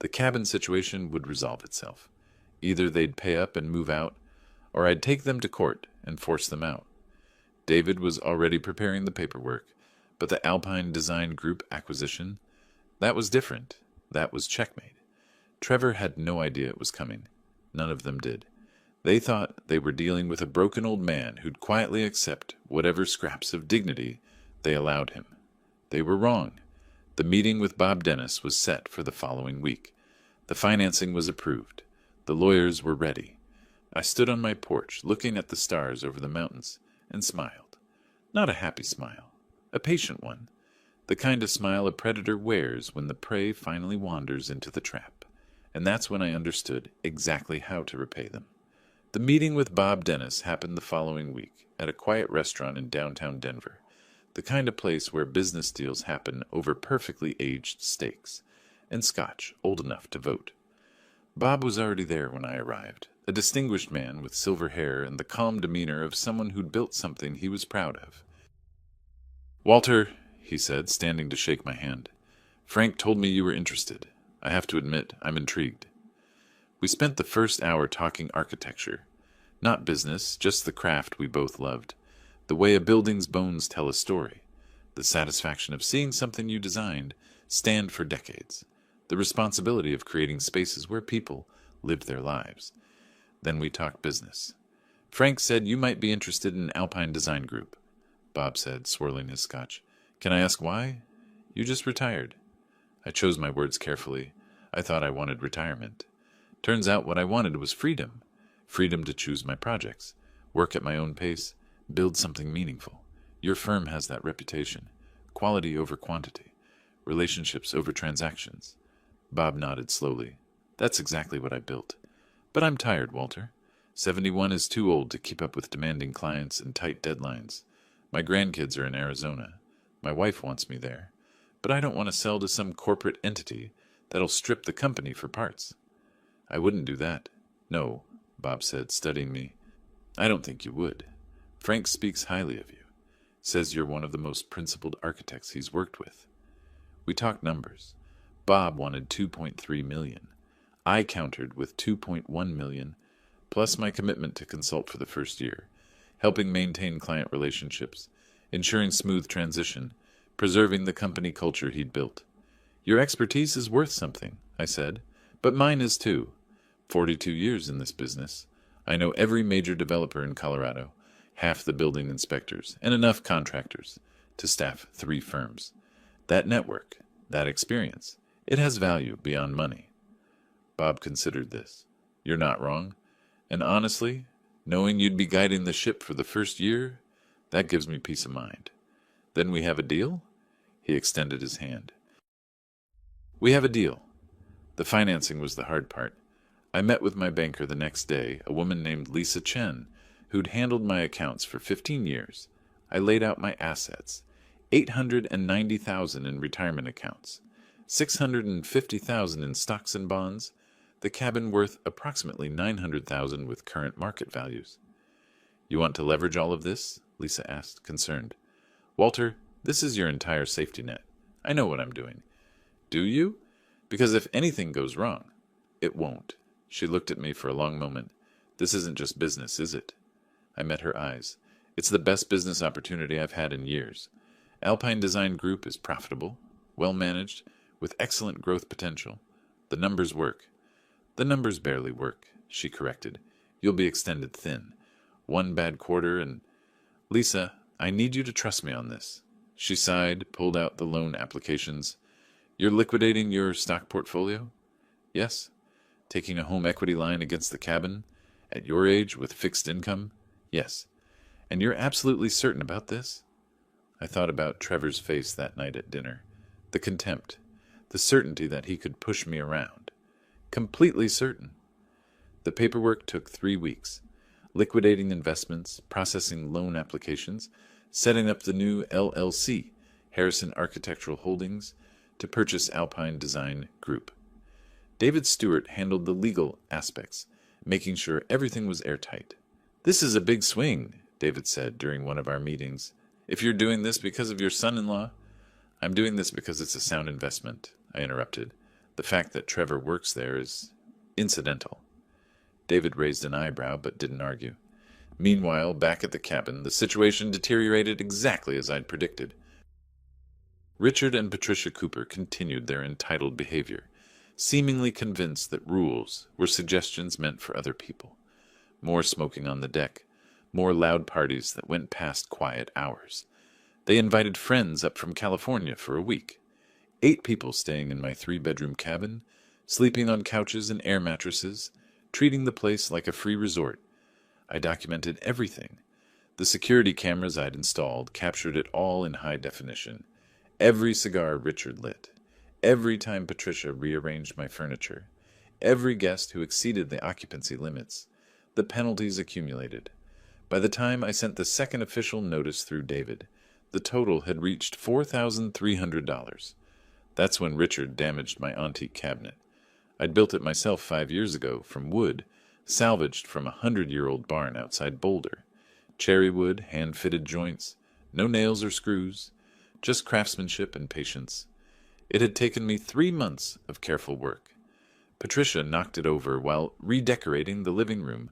The cabin situation would resolve itself. Either they'd pay up and move out, or I'd take them to court and force them out. David was already preparing the paperwork, but the Alpine Design Group acquisition, that was different. That was checkmate. Trevor had no idea it was coming. None of them did. They thought they were dealing with a broken old man who'd quietly accept whatever scraps of dignity they allowed him. They were wrong. The meeting with Bob Dennis was set for the following week. The financing was approved. The lawyers were ready. I stood on my porch, looking at the stars over the mountains, and smiled. Not a happy smile, a patient one, the kind of smile a predator wears when the prey finally wanders into the trap. And that's when I understood exactly how to repay them. The meeting with Bob Dennis happened the following week at a quiet restaurant in downtown Denver, the kind of place where business deals happen over perfectly aged steaks and scotch old enough to vote. Bob was already there when I arrived, a distinguished man with silver hair and the calm demeanor of someone who'd built something he was proud of. "Walter," he said, standing to shake my hand, "Frank told me you were interested. I have to admit, I'm intrigued." We spent the first hour talking architecture. Not business, just the craft we both loved. The way a building's bones tell a story. The satisfaction of seeing something you designed stand for decades. The responsibility of creating spaces where people live their lives. Then we talked business. "Frank said you might be interested in Alpine Design Group," Bob said, swirling his scotch. "Can I ask why?" "You just retired." I chose my words carefully. I thought I wanted retirement. Turns out what I wanted was freedom. Freedom to choose my projects, work at my own pace, build something meaningful. Your firm has that reputation. Quality over quantity. Relationships over transactions. Bob nodded slowly. "That's exactly what I built. But I'm tired, Walter. 71 is too old to keep up with demanding clients and tight deadlines. My grandkids are in Arizona. My wife wants me there. But I don't want to sell to some corporate entity that'll strip the company for parts." "I wouldn't do that." "No," Bob said, studying me. "I don't think you would. Frank speaks highly of you. Says you're one of the most principled architects he's worked with." We talked numbers. Bob wanted $2.3 million. I countered with $2.1 million, plus my commitment to consult for the first year, helping maintain client relationships, ensuring smooth transition, preserving the company culture he'd built. "Your expertise is worth something," I said, "but mine is too. 42 years in this business. I know every major developer in Colorado, half the building inspectors, and enough contractors to staff 3 firms. That network, that experience, it has value beyond money." Bob considered this. "You're not wrong. And honestly, knowing you'd be guiding the ship for the first year, that gives me peace of mind. Then we have a deal?" He extended his hand. "We have a deal." The financing was the hard part. I met with my banker the next day, a woman named Lisa Chen, who'd handled my accounts for 15 years. I laid out my assets. $890,000 in retirement accounts, $650,000 in stocks and bonds, the cabin worth approximately $900,000 with current market values. "You want to leverage all of this?" Lisa asked, concerned. "Walter, this is your entire safety net. I know what I'm doing." "Do you? Because if anything goes wrong—" "It won't." She looked at me for a long moment. "This isn't just business, is it?" I met her eyes. "It's the best business opportunity I've had in years. Alpine Design Group is profitable, well managed, with excellent growth potential. The numbers work." "The numbers barely work," she corrected. "You'll be extended thin. 1 bad quarter and—" "Lisa, I need you to trust me on this." She sighed, pulled out the loan applications. "You're liquidating your stock portfolio?" "Yes." "Taking a home equity line against the cabin? At your age, with fixed income?" "Yes." "And you're absolutely certain about this?" I thought about Trevor's face that night at dinner. The contempt. the certainty that he could push me around. Completely certain. The paperwork took 3 weeks. Liquidating investments, processing loan applications, setting up the new LLC, Harrison Architectural Holdings, to purchase Alpine Design Group. David Stewart handled the legal aspects, making sure everything was airtight. "This is a big swing," David said during one of our meetings. "If you're doing this because of your son-in-law—" "I'm doing this because it's a sound investment," I interrupted. "The fact that Trevor works there is incidental." David raised an eyebrow but didn't argue. Meanwhile, back at the cabin, the situation deteriorated exactly as I'd predicted. Richard and Patricia Cooper continued their entitled behavior, seemingly convinced that rules were suggestions meant for other people. More smoking on the deck, more loud parties that went past quiet hours. They invited friends up from California for a week. 8 people staying in my 3-bedroom cabin, sleeping on couches and air mattresses, treating the place like a free resort. I documented everything. The security cameras I'd installed captured it all in high definition. Every cigar Richard lit. Every time Patricia rearranged my furniture. Every guest who exceeded the occupancy limits. The penalties accumulated. By the time I sent the second official notice through David, the total had reached $4,300. That's when Richard damaged my antique cabinet. I'd built it myself 5 years ago from wood, salvaged from a 100-year-old barn outside Boulder. Cherry wood, hand-fitted joints, no nails or screws, just craftsmanship and patience. It had taken me 3 months of careful work. Patricia knocked it over while redecorating the living room.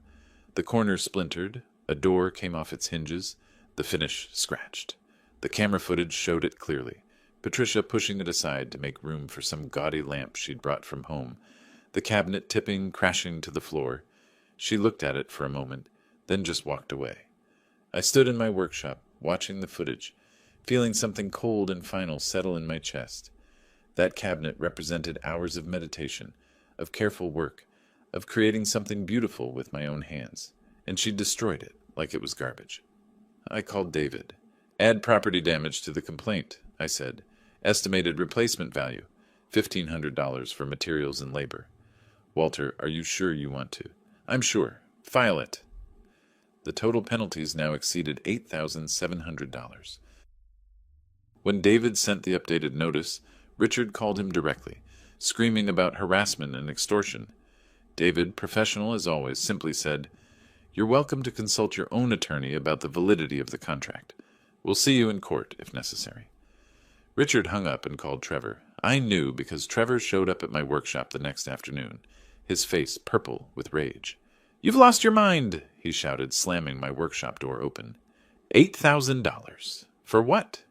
The corner splintered, a door came off its hinges, the finish scratched. The camera footage showed it clearly, Patricia pushing it aside to make room for some gaudy lamp she'd brought from home, the cabinet tipping, crashing to the floor. She looked at it for a moment, then just walked away. I stood in my workshop, watching the footage, feeling something cold and final settle in my chest. That cabinet represented hours of meditation, of careful work, of creating something beautiful with my own hands, and she destroyed it like it was garbage. I called David. "Add property damage to the complaint," I said. "Estimated replacement value, $1,500 for materials and labor." "Walter, are you sure you want to?" "I'm sure. File it." The total penalties now exceeded $8,700. When David sent the updated notice, Richard called him directly, screaming about harassment and extortion. David, professional as always, simply said, "You're welcome to consult your own attorney about the validity of the contract. We'll see you in court, if necessary." Richard hung up and called Trevor. I knew because Trevor showed up at my workshop the next afternoon, his face purple with rage. "You've lost your mind," he shouted, slamming my workshop door open. $8,000. For what?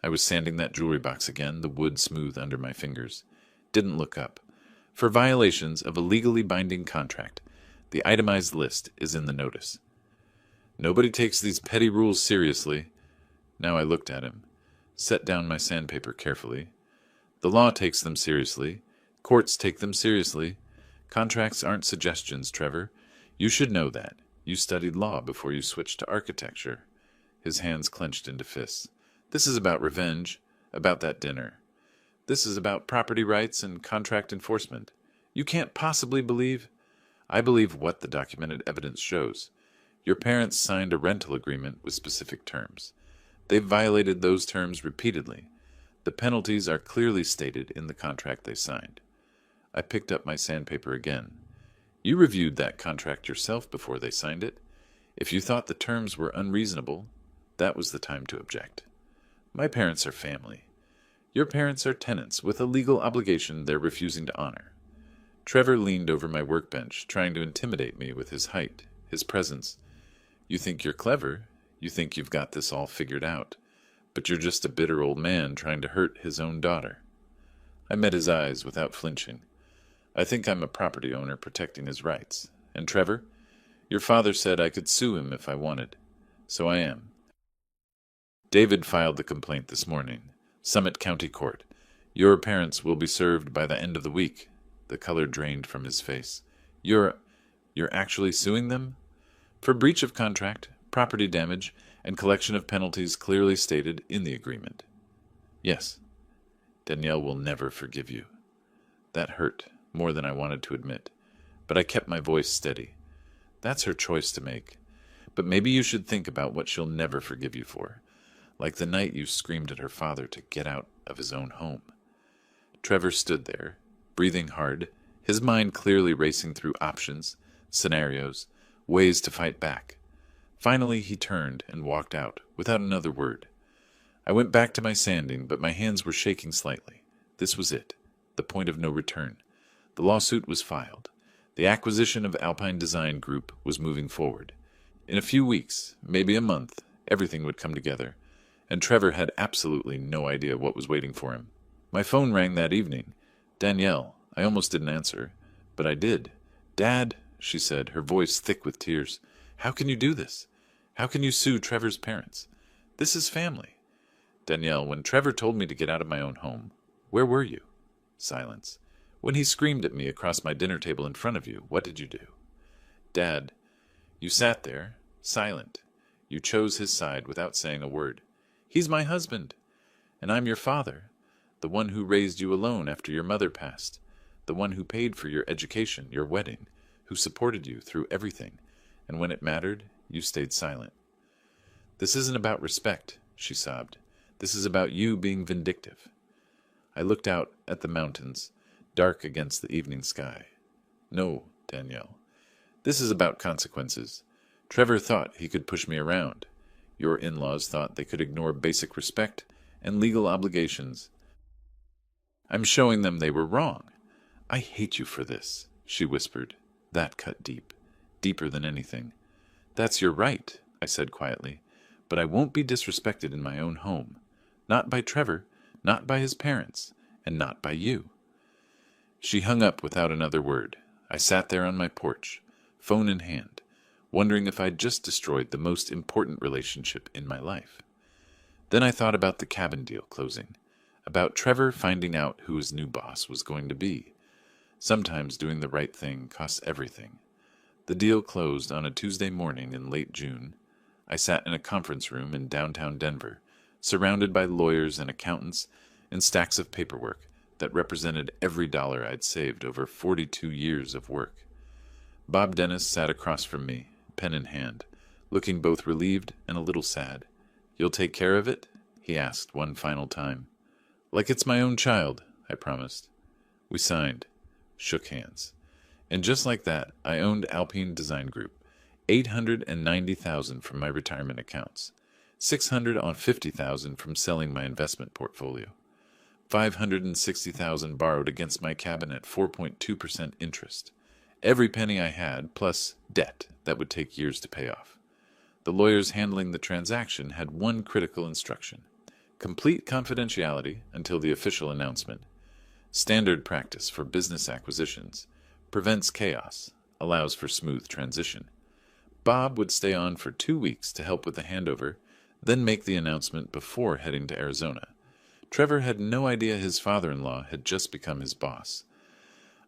I was sanding that jewelry box again, the wood smooth under my fingers. Didn't look up. For violations of a legally binding contract. The itemized list is in the notice. Nobody takes these petty rules seriously. Now I looked at him, set down my sandpaper carefully. The law takes them seriously. Courts take them seriously. Contracts aren't suggestions, Trevor. You should know that. You studied law before you switched to architecture. His hands clenched into fists. This is about revenge, about that dinner. This is about property rights and contract enforcement. You can't possibly believe... I believe what the documented evidence shows. Your parents signed a rental agreement with specific terms. They've violated those terms repeatedly. The penalties are clearly stated in the contract they signed. I picked up my sandpaper again. You reviewed that contract yourself before they signed it. If you thought the terms were unreasonable, that was the time to object. My parents are family. Your parents are tenants with a legal obligation they're refusing to honor. Trevor leaned over my workbench, trying to intimidate me with his height, his presence. You think you're clever. You think you've got this all figured out. But you're just a bitter old man trying to hurt his own daughter. I met his eyes without flinching. I think I'm a property owner protecting his rights. And Trevor, your father said I could sue him if I wanted. So I am. David filed the complaint this morning. Summit County Court. Your parents will be served by the end of the week. The color drained from his face. You're actually suing them? For breach of contract, property damage, and collection of penalties clearly stated in the agreement. Yes. Danielle will never forgive you. That hurt more than I wanted to admit, but I kept my voice steady. That's her choice to make. But maybe you should think about what she'll never forgive you for, like the night you screamed at her father to get out of his own home. Trevor stood there, breathing hard, his mind clearly racing through options, scenarios, ways to fight back. Finally, he turned and walked out, without another word. I went back to my sanding, but my hands were shaking slightly. This was it, the point of no return. The lawsuit was filed. The acquisition of Alpine Design Group was moving forward. In a few weeks, maybe a month, everything would come together, and Trevor had absolutely no idea what was waiting for him. My phone rang that evening. Danielle. I almost didn't answer, but I did. "Dad," she said, her voice thick with tears. "How can you do this? How can you sue Trevor's parents? This is family." "Danielle, when Trevor told me to get out of my own home, where were you?" Silence. "When he screamed at me across my dinner table in front of you, what did you do?" "Dad, you sat there, silent. You chose his side without saying a word. He's my husband, and I'm your father, the one who raised you alone after your mother passed, the one who paid for your education, your wedding, who supported you through everything, and when it mattered, you stayed silent." "This isn't about respect," she sobbed. "This is about you being vindictive." I looked out at the mountains, dark against the evening sky. "No, Danielle. This is about consequences. Trevor thought he could push me around. Your in-laws thought they could ignore basic respect and legal obligations. I'm showing them they were wrong. I hate you for this," she whispered. That cut deep, deeper than anything. "That's your right," I said quietly, "but I won't be disrespected in my own home. Not by Trevor, not by his parents, and not by you." She hung up without another word. I sat there on my porch, phone in hand, wondering if I'd just destroyed the most important relationship in my life. Then I thought about the cabin deal closing, about Trevor finding out who his new boss was going to be. Sometimes doing the right thing costs everything. The deal closed on a Tuesday morning in late June. I sat in a conference room in downtown Denver, surrounded by lawyers and accountants and stacks of paperwork that represented every dollar I'd saved over 42 years of work. Bob Dennis sat across from me, pen in hand, looking both relieved and a little sad. "You'll take care of it?" he asked one final time. "Like it's my own child," I promised. We signed, shook hands. And just like that, I owned Alpine Design Group, $890,000 from my retirement accounts, $650,000 from selling my investment portfolio, $560,000 borrowed against my cabin at 4.2% interest. Every penny I had, plus debt that would take years to pay off. The lawyers handling the transaction had one critical instruction: complete confidentiality until the official announcement. Standard practice for business acquisitions. Prevents chaos. Allows for smooth transition. Bob would stay on for 2 weeks to help with the handover, then make the announcement before heading to Arizona. Trevor had no idea his father-in-law had just become his boss.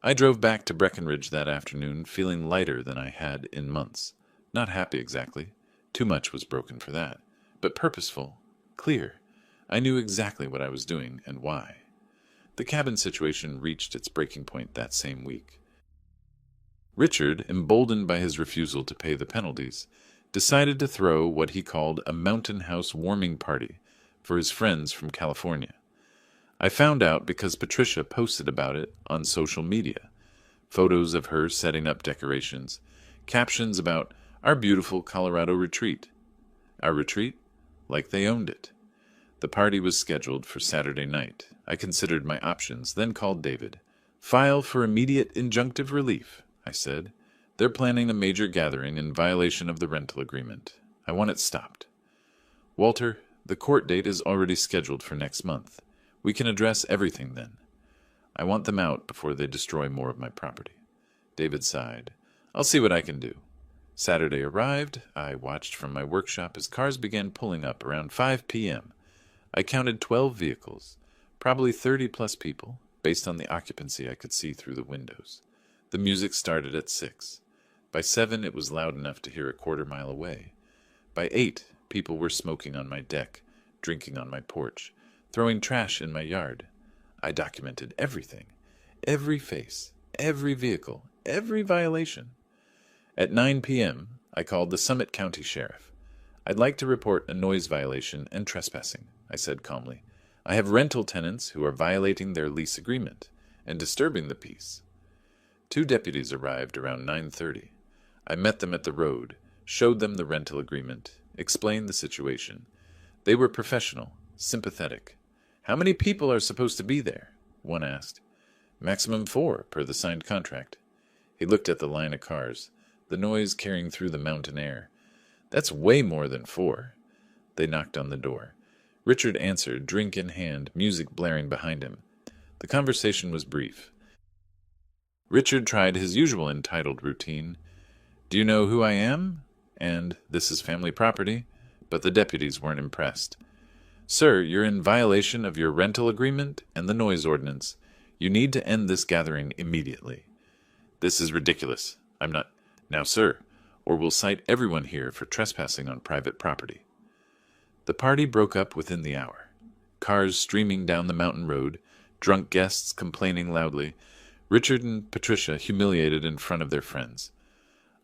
I drove back to Breckenridge that afternoon, feeling lighter than I had in months. Not happy exactly. Too much was broken for that. But purposeful. Clear. I knew exactly what I was doing and why. The cabin situation reached its breaking point that same week. Richard, emboldened by his refusal to pay the penalties, decided to throw what he called a mountain house warming party for his friends from California. I found out because Patricia posted about it on social media. Photos of her setting up decorations, captions about our beautiful Colorado retreat. Our retreat? Like they owned it. The party was scheduled for Saturday night. I considered my options, then called David. "File for immediate injunctive relief," I said. "They're planning a major gathering in violation of the rental agreement. I want it stopped." "Walter, the court date is already scheduled for next month. We can address everything then. I want them out before they destroy more of my property." David sighed. "I'll see what I can do." Saturday arrived. I watched from my workshop as cars began pulling up around 5 p.m. I counted 12 vehicles, probably 30-plus people, based on the occupancy I could see through the windows. The music started at 6. By 7, it was loud enough to hear a quarter-mile away. By 8, people were smoking on my deck, drinking on my porch, throwing trash in my yard. I documented everything, every face, every vehicle, every violation. At 9 p.m., I called the Summit County Sheriff. I'd like to report a noise violation and trespassing, I said calmly. I have rental tenants who are violating their lease agreement and disturbing the peace. 2 deputies arrived around 9:30. I met them at the road, showed them the rental agreement, explained the situation. They were professional, sympathetic. How many people are supposed to be there? One asked. Maximum 4, per the signed contract. He looked at the line of cars, the noise carrying through the mountain air. That's way more than 4. They knocked on the door. Richard answered, drink in hand, music blaring behind him. The conversation was brief. Richard tried his usual entitled routine. Do you know who I am? And this is family property. But the deputies weren't impressed. Sir, you're in violation of your rental agreement and the noise ordinance. You need to end this gathering immediately. This is ridiculous. I'm not... Now, sir, or we'll cite everyone here for trespassing on private property. The party broke up within the hour. Cars streaming down the mountain road, drunk guests complaining loudly, Richard and Patricia humiliated in front of their friends.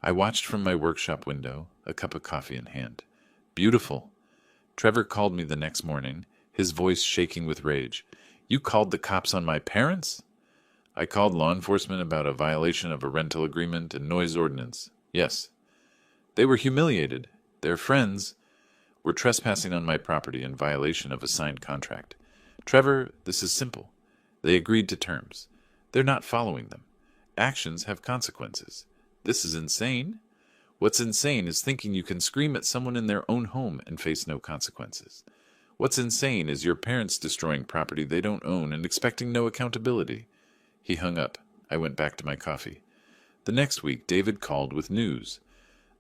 I watched from my workshop window, a cup of coffee in hand. Beautiful. Trevor called me the next morning, his voice shaking with rage. You called the cops on my parents? I called law enforcement about a violation of a rental agreement and noise ordinance. Yes. They were humiliated. Their friends were trespassing on my property in violation of a signed contract. Trevor, this is simple. They agreed to terms. They're not following them. Actions have consequences. This is insane. What's insane is thinking you can scream at someone in their own home and face no consequences. What's insane is your parents destroying property they don't own and expecting no accountability. He hung up. I went back to my coffee. The next week, David called with news.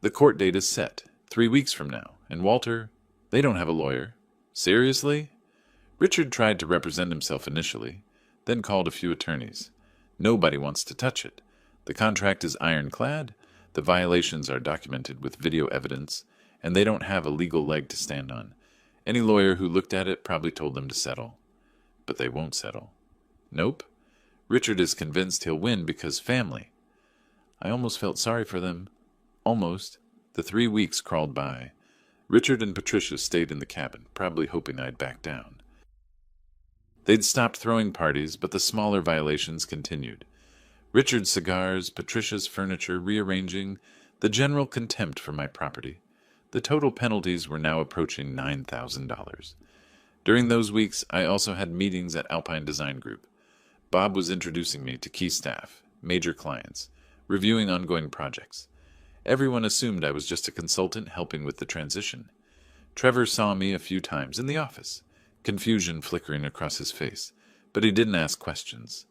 The court date is set, 3 weeks from now, and Walter, they don't have a lawyer. Seriously? Richard tried to represent himself initially, then called a few attorneys. Nobody wants to touch it. The contract is ironclad, the violations are documented with video evidence, and they don't have a legal leg to stand on. Any lawyer who looked at it probably told them to settle. But they won't settle. Nope. Richard is convinced he'll win because family. I almost felt sorry for them. Almost. The 3 weeks crawled by. Richard and Patricia stayed in the cabin, probably hoping I'd back down. They'd stopped throwing parties, but the smaller violations continued. Richard's cigars, Patricia's furniture rearranging, the general contempt for my property. The total penalties were now approaching $9,000. During those weeks, I also had meetings at Alpine Design Group. Bob was introducing me to key staff, major clients, reviewing ongoing projects. Everyone assumed I was just a consultant helping with the transition. Trevor saw me a few times in the office, confusion flickering across his face, but he didn't ask questions.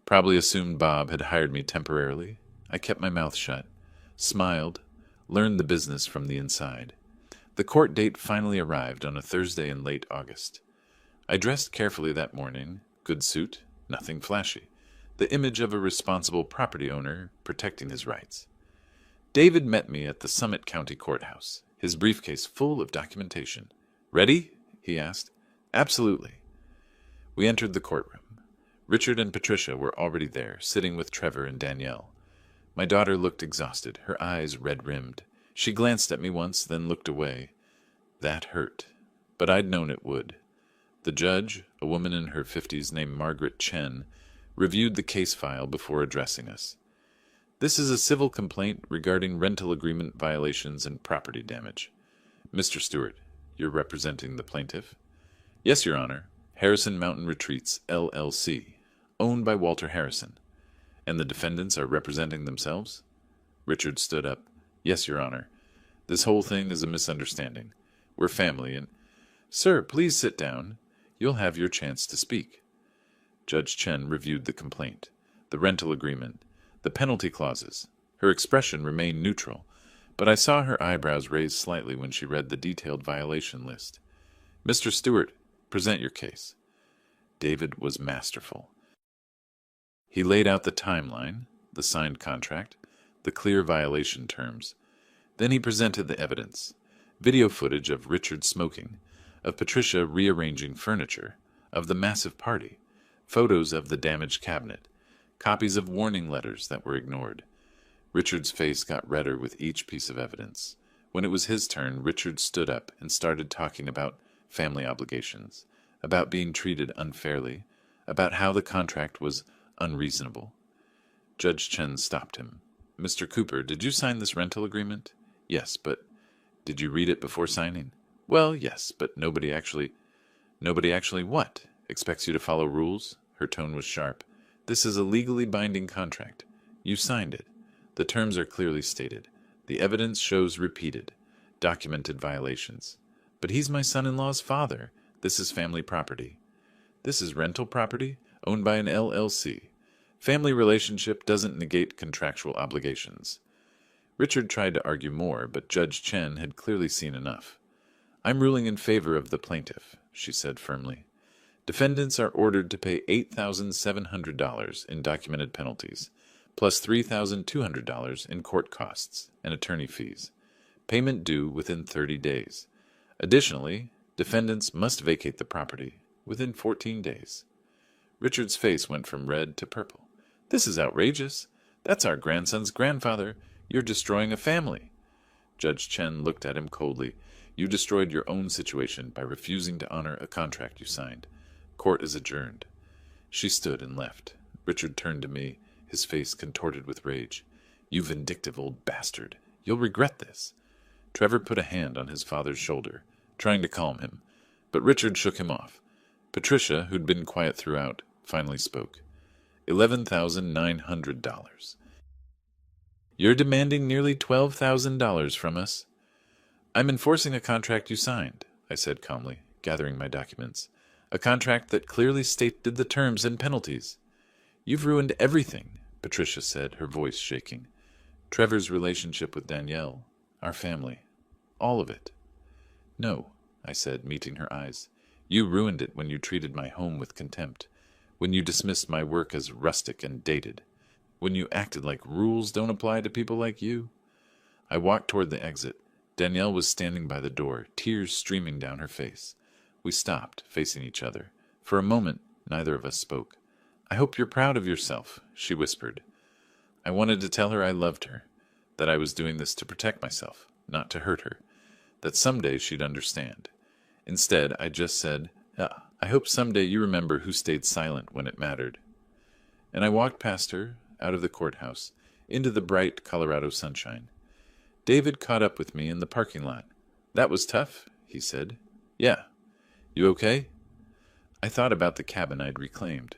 Probably assumed Bob had hired me temporarily. I kept my mouth shut, smiled, learned the business from the inside. The court date finally arrived on a Thursday in late August. I dressed carefully that morning, good suit, nothing flashy, the image of a responsible property owner protecting his rights. David met me at the Summit County Courthouse, his briefcase full of documentation. Ready? He asked. Absolutely. We entered the courtroom. Richard and Patricia were already there, sitting with Trevor and Danielle. My daughter looked exhausted, her eyes red-rimmed. She glanced at me once, then looked away. That hurt, but I'd known it would. The judge, a woman in her 50s named Margaret Chen, reviewed the case file before addressing us. This is a civil complaint regarding rental agreement violations and property damage. Mr. Stewart, you're representing the plaintiff? Yes, Your Honor. Harrison Mountain Retreats, LLC, owned by Walter Harrison. And the defendants are representing themselves? Richard stood up. Yes, Your Honor. This whole thing is a misunderstanding. We're family and... Sir, please sit down. You'll have your chance to speak. Judge Chen reviewed the complaint, the rental agreement, the penalty clauses. Her expression remained neutral, but I saw her eyebrows raise slightly when she read the detailed violation list. Mr. Stewart, present your case. David was masterful. He laid out the timeline, the signed contract, the clear violation terms. Then he presented the evidence, video footage of Richard smoking, of Patricia rearranging furniture, of the massive party, photos of the damaged cabinet, copies of warning letters that were ignored. Richard's face got redder with each piece of evidence. When it was his turn, Richard stood up and started talking about family obligations, about being treated unfairly, about how the contract was unreasonable. Judge Chen stopped him. "Mr. Cooper, did you sign this rental agreement?" "Yes, but did you read it before signing?" "Well, yes, but nobody actually—" "Nobody actually what? Expects you to follow rules?" Her tone was sharp. "This is a legally binding contract. You signed it. The terms are clearly stated. The evidence shows repeated, documented violations. But he's my son-in-law's father. This is family property." "This is rental property, owned by an LLC. Family relationship doesn't negate contractual obligations." Richard tried to argue more, but Judge Chen had clearly seen enough. "I'm ruling in favor of the plaintiff," she said firmly. "Defendants are ordered to pay $8,700 in documented penalties, plus $3,200 in court costs and attorney fees. Payment due within 30 days. Additionally, defendants must vacate the property within 14 days. Richard's face went from red to purple. "This is outrageous. That's our grandson's grandfather. You're destroying a family." Judge Chen looked at him coldly. "You destroyed your own situation by refusing to honor a contract you signed. Court is adjourned." She stood and left. Richard turned to me, his face contorted with rage. "You vindictive old bastard. You'll regret this." Trevor put a hand on his father's shoulder, trying to calm him, but Richard shook him off. Patricia, who'd been quiet throughout, finally spoke. $11,900. "You're demanding nearly $12,000 from us." "I'm enforcing a contract you signed," I said calmly, gathering my documents. "A contract that clearly stated the terms and penalties." "You've ruined everything," Patricia said, her voice shaking. "Trevor's relationship with Danielle, our family, all of it." "No," I said, meeting her eyes. "You ruined it when you treated my home with contempt, when you dismissed my work as rustic and dated, when you acted like rules don't apply to people like you." I walked toward the exit. Danielle was standing by the door, tears streaming down her face. We stopped, facing each other. For a moment, neither of us spoke. "I hope you're proud of yourself," she whispered. I wanted to tell her I loved her, that I was doing this to protect myself, not to hurt her, that someday she'd understand. Instead, I just said, "I hope someday you remember who stayed silent when it mattered." And I walked past her, out of the courthouse, into the bright Colorado sunshine. David caught up with me in the parking lot. "That was tough," he said. "Yeah. You okay?" I thought about the cabin I'd reclaimed,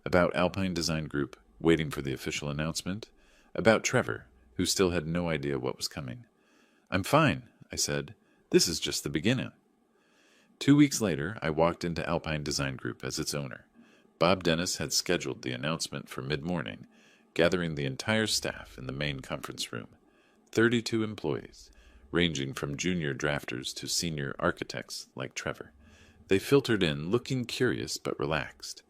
about Alpine Design Group, waiting for the official announcement, about Trevor, who still had no idea what was coming. "I'm fine," I said. "This is just the beginning." 2 weeks later, I walked into Alpine Design Group as its owner. Bob Dennis had scheduled the announcement for mid-morning, gathering the entire staff in the main conference room. 32 employees, ranging from junior drafters to senior architects like Trevor. They filtered in, looking curious but relaxed.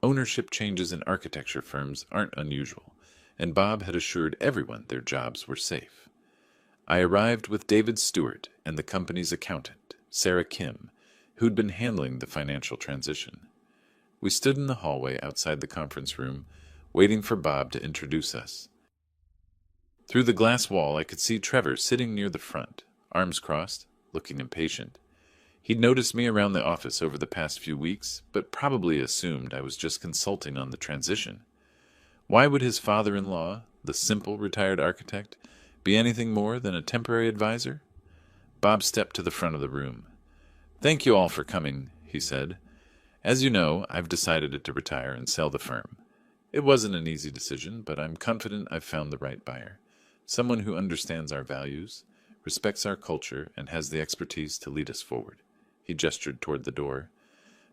Ownership changes in architecture firms aren't unusual, and Bob had assured everyone their jobs were safe. I arrived with David Stewart and the company's accountant, Sarah Kim, who'd been handling the financial transition. We stood in the hallway outside the conference room, waiting for Bob to introduce us. Through the glass wall, I could see Trevor sitting near the front, arms crossed, looking impatient. He'd noticed me around the office over the past few weeks, but probably assumed I was just consulting on the transition. Why would his father-in-law, the simple retired architect, be anything more than a temporary advisor? Bob stepped to the front of the room. "Thank you all for coming," he said. "As you know, I've decided to retire and sell the firm. It wasn't an easy decision, but I'm confident I've found the right buyer. Someone who understands our values, respects our culture, and has the expertise to lead us forward." He gestured toward the door.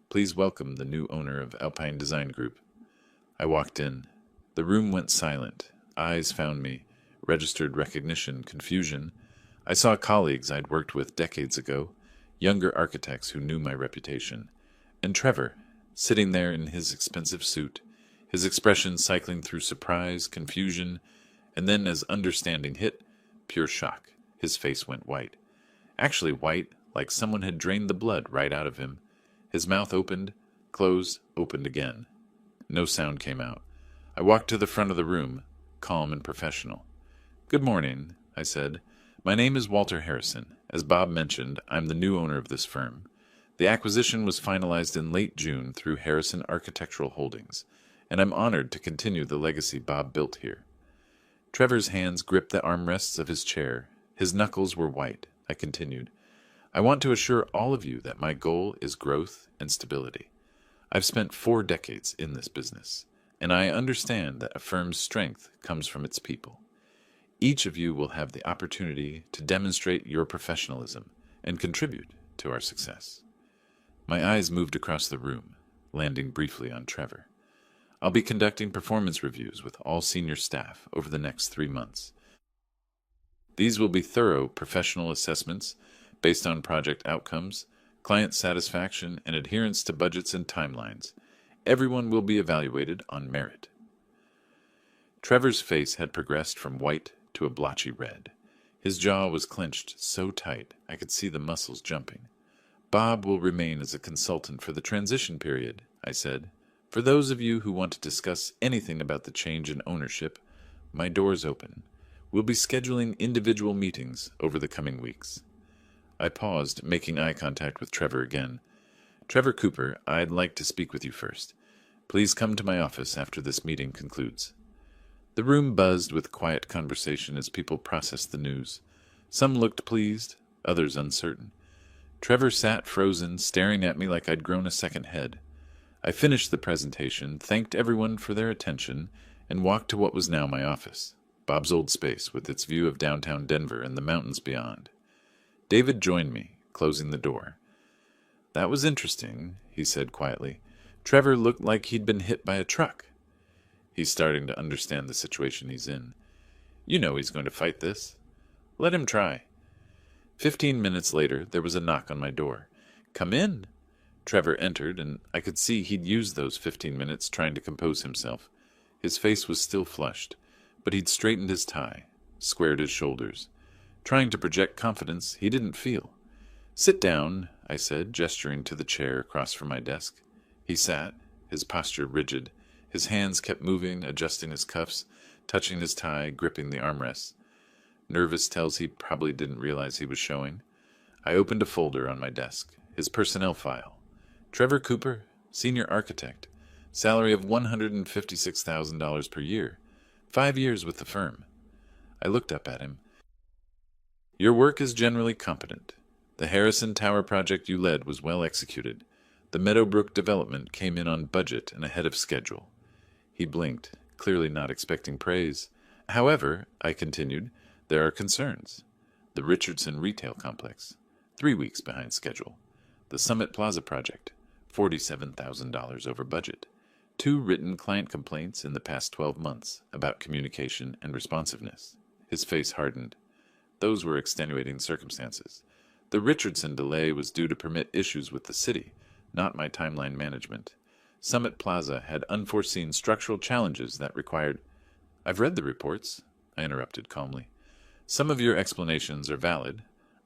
"Please welcome the new owner of Alpine Design Group." I walked in. The room went silent. Eyes found me, registered recognition, confusion. I saw colleagues I'd worked with decades ago, younger architects who knew my reputation, and Trevor, sitting there in his expensive suit, his expression cycling through surprise, confusion, and then as understanding hit, pure shock. His face went white. Actually white, like someone had drained the blood right out of him. His mouth opened, closed, opened again. No sound came out. I walked to the front of the room, calm and professional. "Good morning," I said. "My name is Walter Harrison. As Bob mentioned, I'm the new owner of this firm. The acquisition was finalized in late June through Harrison Architectural Holdings, and I'm honored to continue the legacy Bob built here." Trevor's hands gripped the armrests of his chair. His knuckles were white. I continued. "I want to assure all of you that my goal is growth and stability. I've spent 4 decades in this business, and I understand that a firm's strength comes from its people. Each of you will have the opportunity to demonstrate your professionalism and contribute to our success." My eyes moved across the room, landing briefly on Trevor. "I'll be conducting performance reviews with all senior staff over the next 3 months. These will be thorough professional assessments based on project outcomes, client satisfaction, and adherence to budgets and timelines. Everyone will be evaluated on merit." Trevor's face had progressed from white to a blotchy red. His jaw was clenched so tight I could see the muscles jumping. "Bob will remain as a consultant for the transition period," I said. "For those of you who want to discuss anything about the change in ownership, my door's open. We'll be scheduling individual meetings over the coming weeks." I paused, making eye contact with Trevor again. "Trevor Cooper, I'd like to speak with you first. Please come to my office after this meeting concludes." The room buzzed with quiet conversation as people processed the news. Some looked pleased, others uncertain. Trevor sat frozen, staring at me like I'd grown a second head. I finished the presentation, thanked everyone for their attention, and walked to what was now my office, Bob's old space with its view of downtown Denver and the mountains beyond. David joined me, closing the door. "That was interesting," he said quietly. "Trevor looked like he'd been hit by a truck." "He's starting to understand the situation he's in. You know he's going to fight this. Let him try." 15 minutes later, there was a knock on my door. "Come in." Trevor entered, and I could see he'd used those 15 minutes trying to compose himself. His face was still flushed, but he'd straightened his tie, squared his shoulders. Trying to project confidence he didn't feel. "Sit down," I said, gesturing to the chair across from my desk. He sat, his posture rigid. His hands kept moving, adjusting his cuffs, touching his tie, gripping the armrests. Nervous tells he probably didn't realize he was showing. I opened a folder on my desk, his personnel file. "Trevor Cooper, senior architect, salary of $156,000 per year, 5 years with the firm." I looked up at him. "Your work is generally competent. The Harrison Tower project you led was well executed. The Meadowbrook development came in on budget and ahead of schedule." He blinked, clearly not expecting praise. "However," I continued, "there are concerns. The Richardson retail complex, 3 weeks behind schedule. The Summit Plaza project, $47,000 over budget. 2 written client complaints in the past 12 months about communication and responsiveness." His face hardened. Those were extenuating circumstances. The Richardson delay was due to permit issues with the city, not my timeline management. Summit Plaza had unforeseen structural challenges that required— "I've read the reports," I interrupted calmly. "Some of your explanations are valid.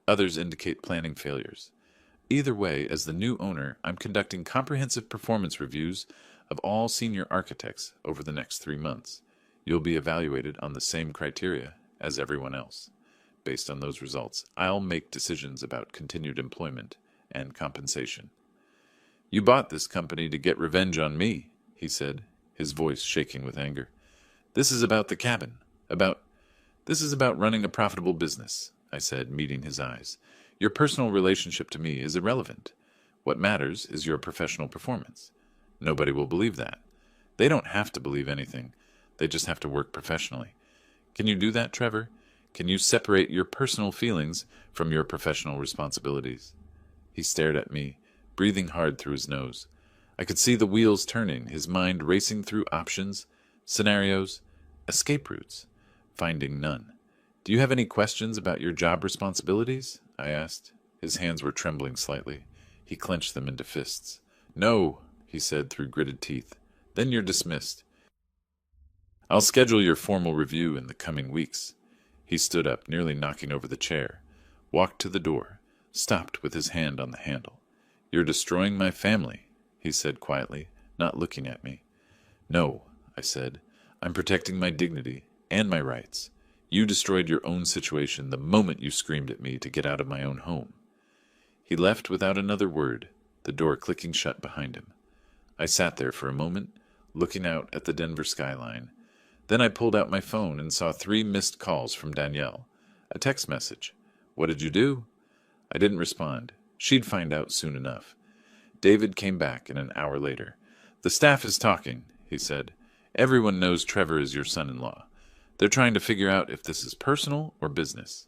Others indicate planning failures. Either way, as the new owner, I'm conducting comprehensive performance reviews of all senior architects over the next 3 months. You'll be evaluated on the same criteria as everyone else. Based on those results, I'll make decisions about continued employment and compensation." "You bought this company to get revenge on me," he said, his voice shaking with anger. "This is about the cabin. This is about running a profitable business," I said, meeting his eyes. "Your personal relationship to me is irrelevant. What matters is your professional performance. Nobody will believe that. They don't have to believe anything. They just have to work professionally. Can you do that, Trevor? Can you separate your personal feelings from your professional responsibilities?" He stared at me, breathing hard through his nose. I could see the wheels turning, his mind racing through options, scenarios, escape routes, finding none. "Do you have any questions about your job responsibilities?" I asked. His hands were trembling slightly. He clenched them into fists. "No," he said through gritted teeth. "Then you're dismissed. I'll schedule your formal review in the coming weeks." He stood up, nearly knocking over the chair, walked to the door, stopped with his hand on the handle. "You're destroying my family," he said quietly, not looking at me. No, I said. I'm protecting my dignity and my rights. You destroyed your own situation the moment you screamed at me to get out of my own home. He left without another word, the door clicking shut behind him. I sat there for a moment, looking out at the Denver skyline. Then I pulled out my phone and saw 3 missed calls from Danielle. A text message. What did you do? I didn't respond. She'd find out soon enough. David came back an hour later. The staff is talking, he said. Everyone knows Trevor is your son-in-law. They're trying to figure out if this is personal or business.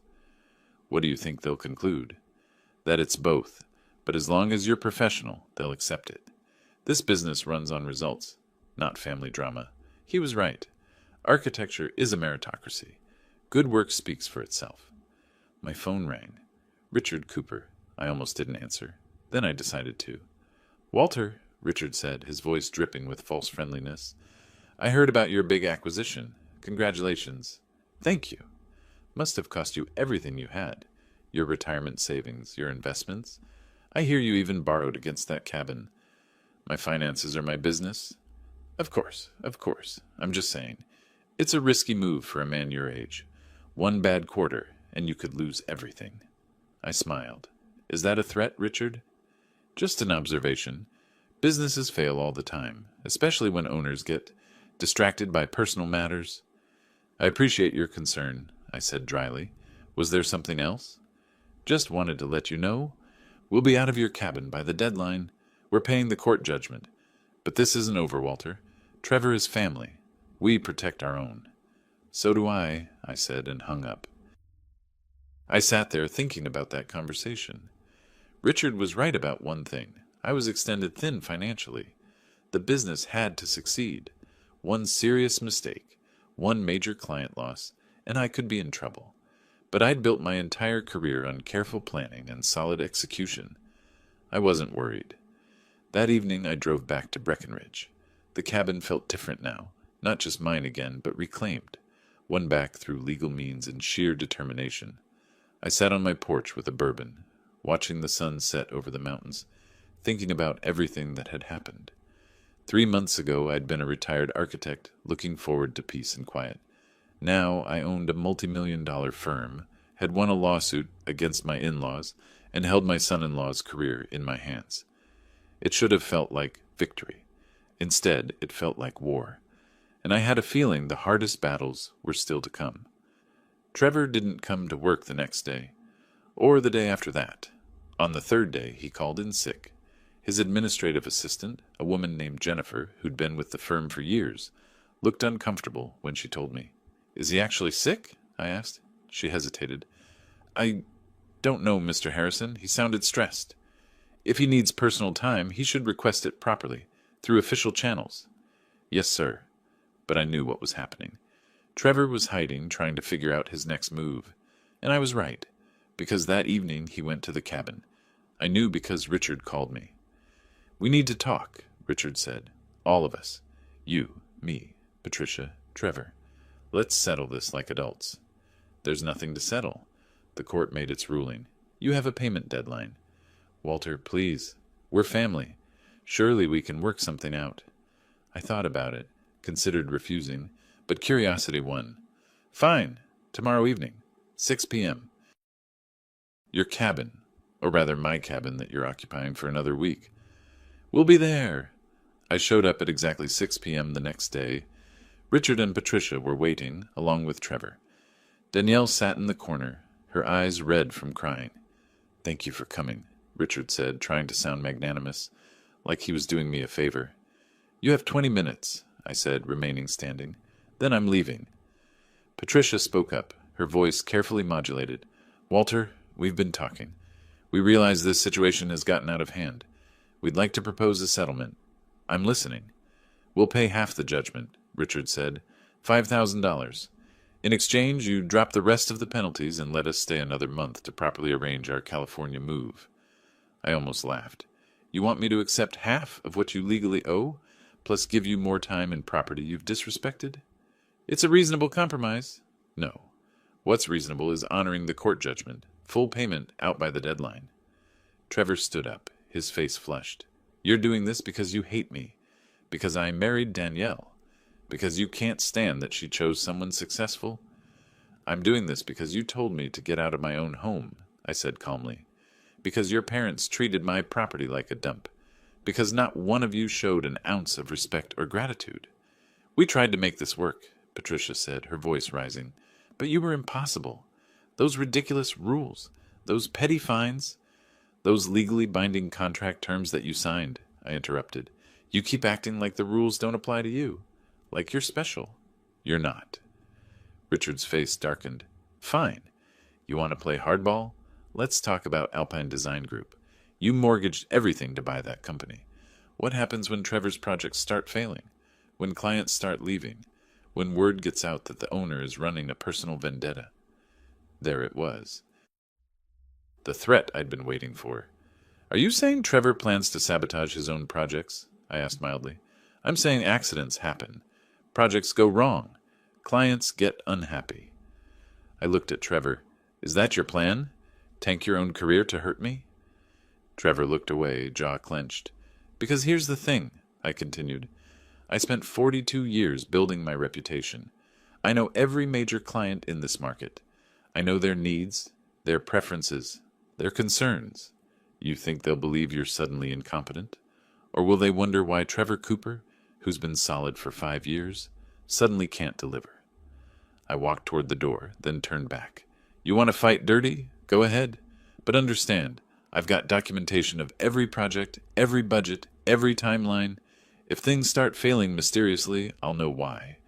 What do you think they'll conclude? That it's both, but as long as you're professional, they'll accept it. This business runs on results, not family drama. He was right. Architecture is a meritocracy. Good work speaks for itself. My phone rang. Richard Cooper. I almost didn't answer. Then I decided to. Walter, Richard said, his voice dripping with false friendliness. I heard about your big acquisition. Congratulations. Thank you. Must have cost you everything you had. Your retirement savings, your investments. I hear you even borrowed against that cabin. My finances are my business. Of course. I'm just saying. It's a risky move for a man your age. 1 bad quarter, and you could lose everything. I smiled. Is that a threat, Richard? Just an observation. Businesses fail all the time, especially when owners get distracted by personal matters. I appreciate your concern, I said dryly. Was there something else? Just wanted to let you know. We'll be out of your cabin by the deadline. We're paying the court judgment. But this isn't over, Walter. Trevor is family. We protect our own. So do I said, and hung up. I sat there thinking about that conversation. Richard was right about one thing. I was extended thin financially. The business had to succeed. One serious mistake, one major client loss, and I could be in trouble. But I'd built my entire career on careful planning and solid execution. I wasn't worried. That evening I drove back to Breckenridge. The cabin felt different now, not just mine again, but reclaimed, won back through legal means and sheer determination. I sat on my porch with a bourbon, watching the sun set over the mountains, thinking about everything that had happened. 3 months ago I'd been a retired architect, looking forward to peace and quiet. Now I owned a multi-million-dollar firm, had won a lawsuit against my in-laws, and held my son-in-law's career in my hands. It should have felt like victory. Instead, it felt like war. And I had a feeling the hardest battles were still to come. Trevor didn't come to work the next day, or the day after that. On the 3rd day, he called in sick. His administrative assistant, a woman named Jennifer, who'd been with the firm for years, looked uncomfortable when she told me. Is he actually sick? I asked. She hesitated. I don't know, Mr. Harrison. He sounded stressed. If he needs personal time, he should request it properly, through official channels. Yes, sir. But I knew what was happening. Trevor was hiding, trying to figure out his next move. And I was right, because that evening he went to the cabin. I knew because Richard called me. We need to talk, Richard said. All of us. You, me, Patricia, Trevor. Let's settle this like adults. There's nothing to settle. The court made its ruling. You have a payment deadline. Walter, please. We're family. Surely we can work something out. I thought about it, considered refusing, but curiosity won. Fine. Tomorrow evening, 6 p.m. Your cabin, or rather my cabin that you're occupying for another week. We'll be there. I showed up at exactly 6 p.m. the next day. Richard and Patricia were waiting, along with Trevor. Danielle sat in the corner, her eyes red from crying. Thank you for coming, Richard said, trying to sound magnanimous, like he was doing me a favor. You have 20 minutes, I said, remaining standing. Then I'm leaving. Patricia spoke up, her voice carefully modulated. Walter, we've been talking. We realize this situation has gotten out of hand. We'd like to propose a settlement. I'm listening. We'll pay half the judgment, Richard said. $5,000. In exchange, you drop the rest of the penalties and let us stay another month to properly arrange our California move. I almost laughed. You want me to accept half of what you legally owe, plus give you more time and property you've disrespected? It's a reasonable compromise. No. What's reasonable is honoring the court judgment, full payment out by the deadline. Trevor stood up, his face flushed. You're doing this because you hate me, because I married Danielle. Because you can't stand that she chose someone successful? I'm doing this because you told me to get out of my own home, I said calmly. Because your parents treated my property like a dump. Because not one of you showed an ounce of respect or gratitude. We tried to make this work, Patricia said, her voice rising. But you were impossible. Those ridiculous rules, those petty fines, those legally binding contract terms that you signed, I interrupted. You keep acting like the rules don't apply to you. Like you're special. You're not. Richard's face darkened. Fine. You want to play hardball? Let's talk about Alpine Design Group. You mortgaged everything to buy that company. What happens when Trevor's projects start failing? When clients start leaving? When word gets out that the owner is running a personal vendetta? There it was. The threat I'd been waiting for. Are you saying Trevor plans to sabotage his own projects? I asked mildly. I'm saying accidents happen. Projects go wrong. Clients get unhappy. I looked at Trevor. Is that your plan? Tank your own career to hurt me? Trevor looked away, jaw clenched. Because here's the thing, I continued. I spent 42 years building my reputation. I know every major client in this market. I know their needs, their preferences, their concerns. You think they'll believe you're suddenly incompetent? Or will they wonder why Trevor Cooper, who's been solid for 5 years, suddenly can't deliver? I walked toward the door, then turned back. You want to fight dirty? Go ahead. But understand, I've got documentation of every project, every budget, every timeline. If things start failing mysteriously, I'll know why.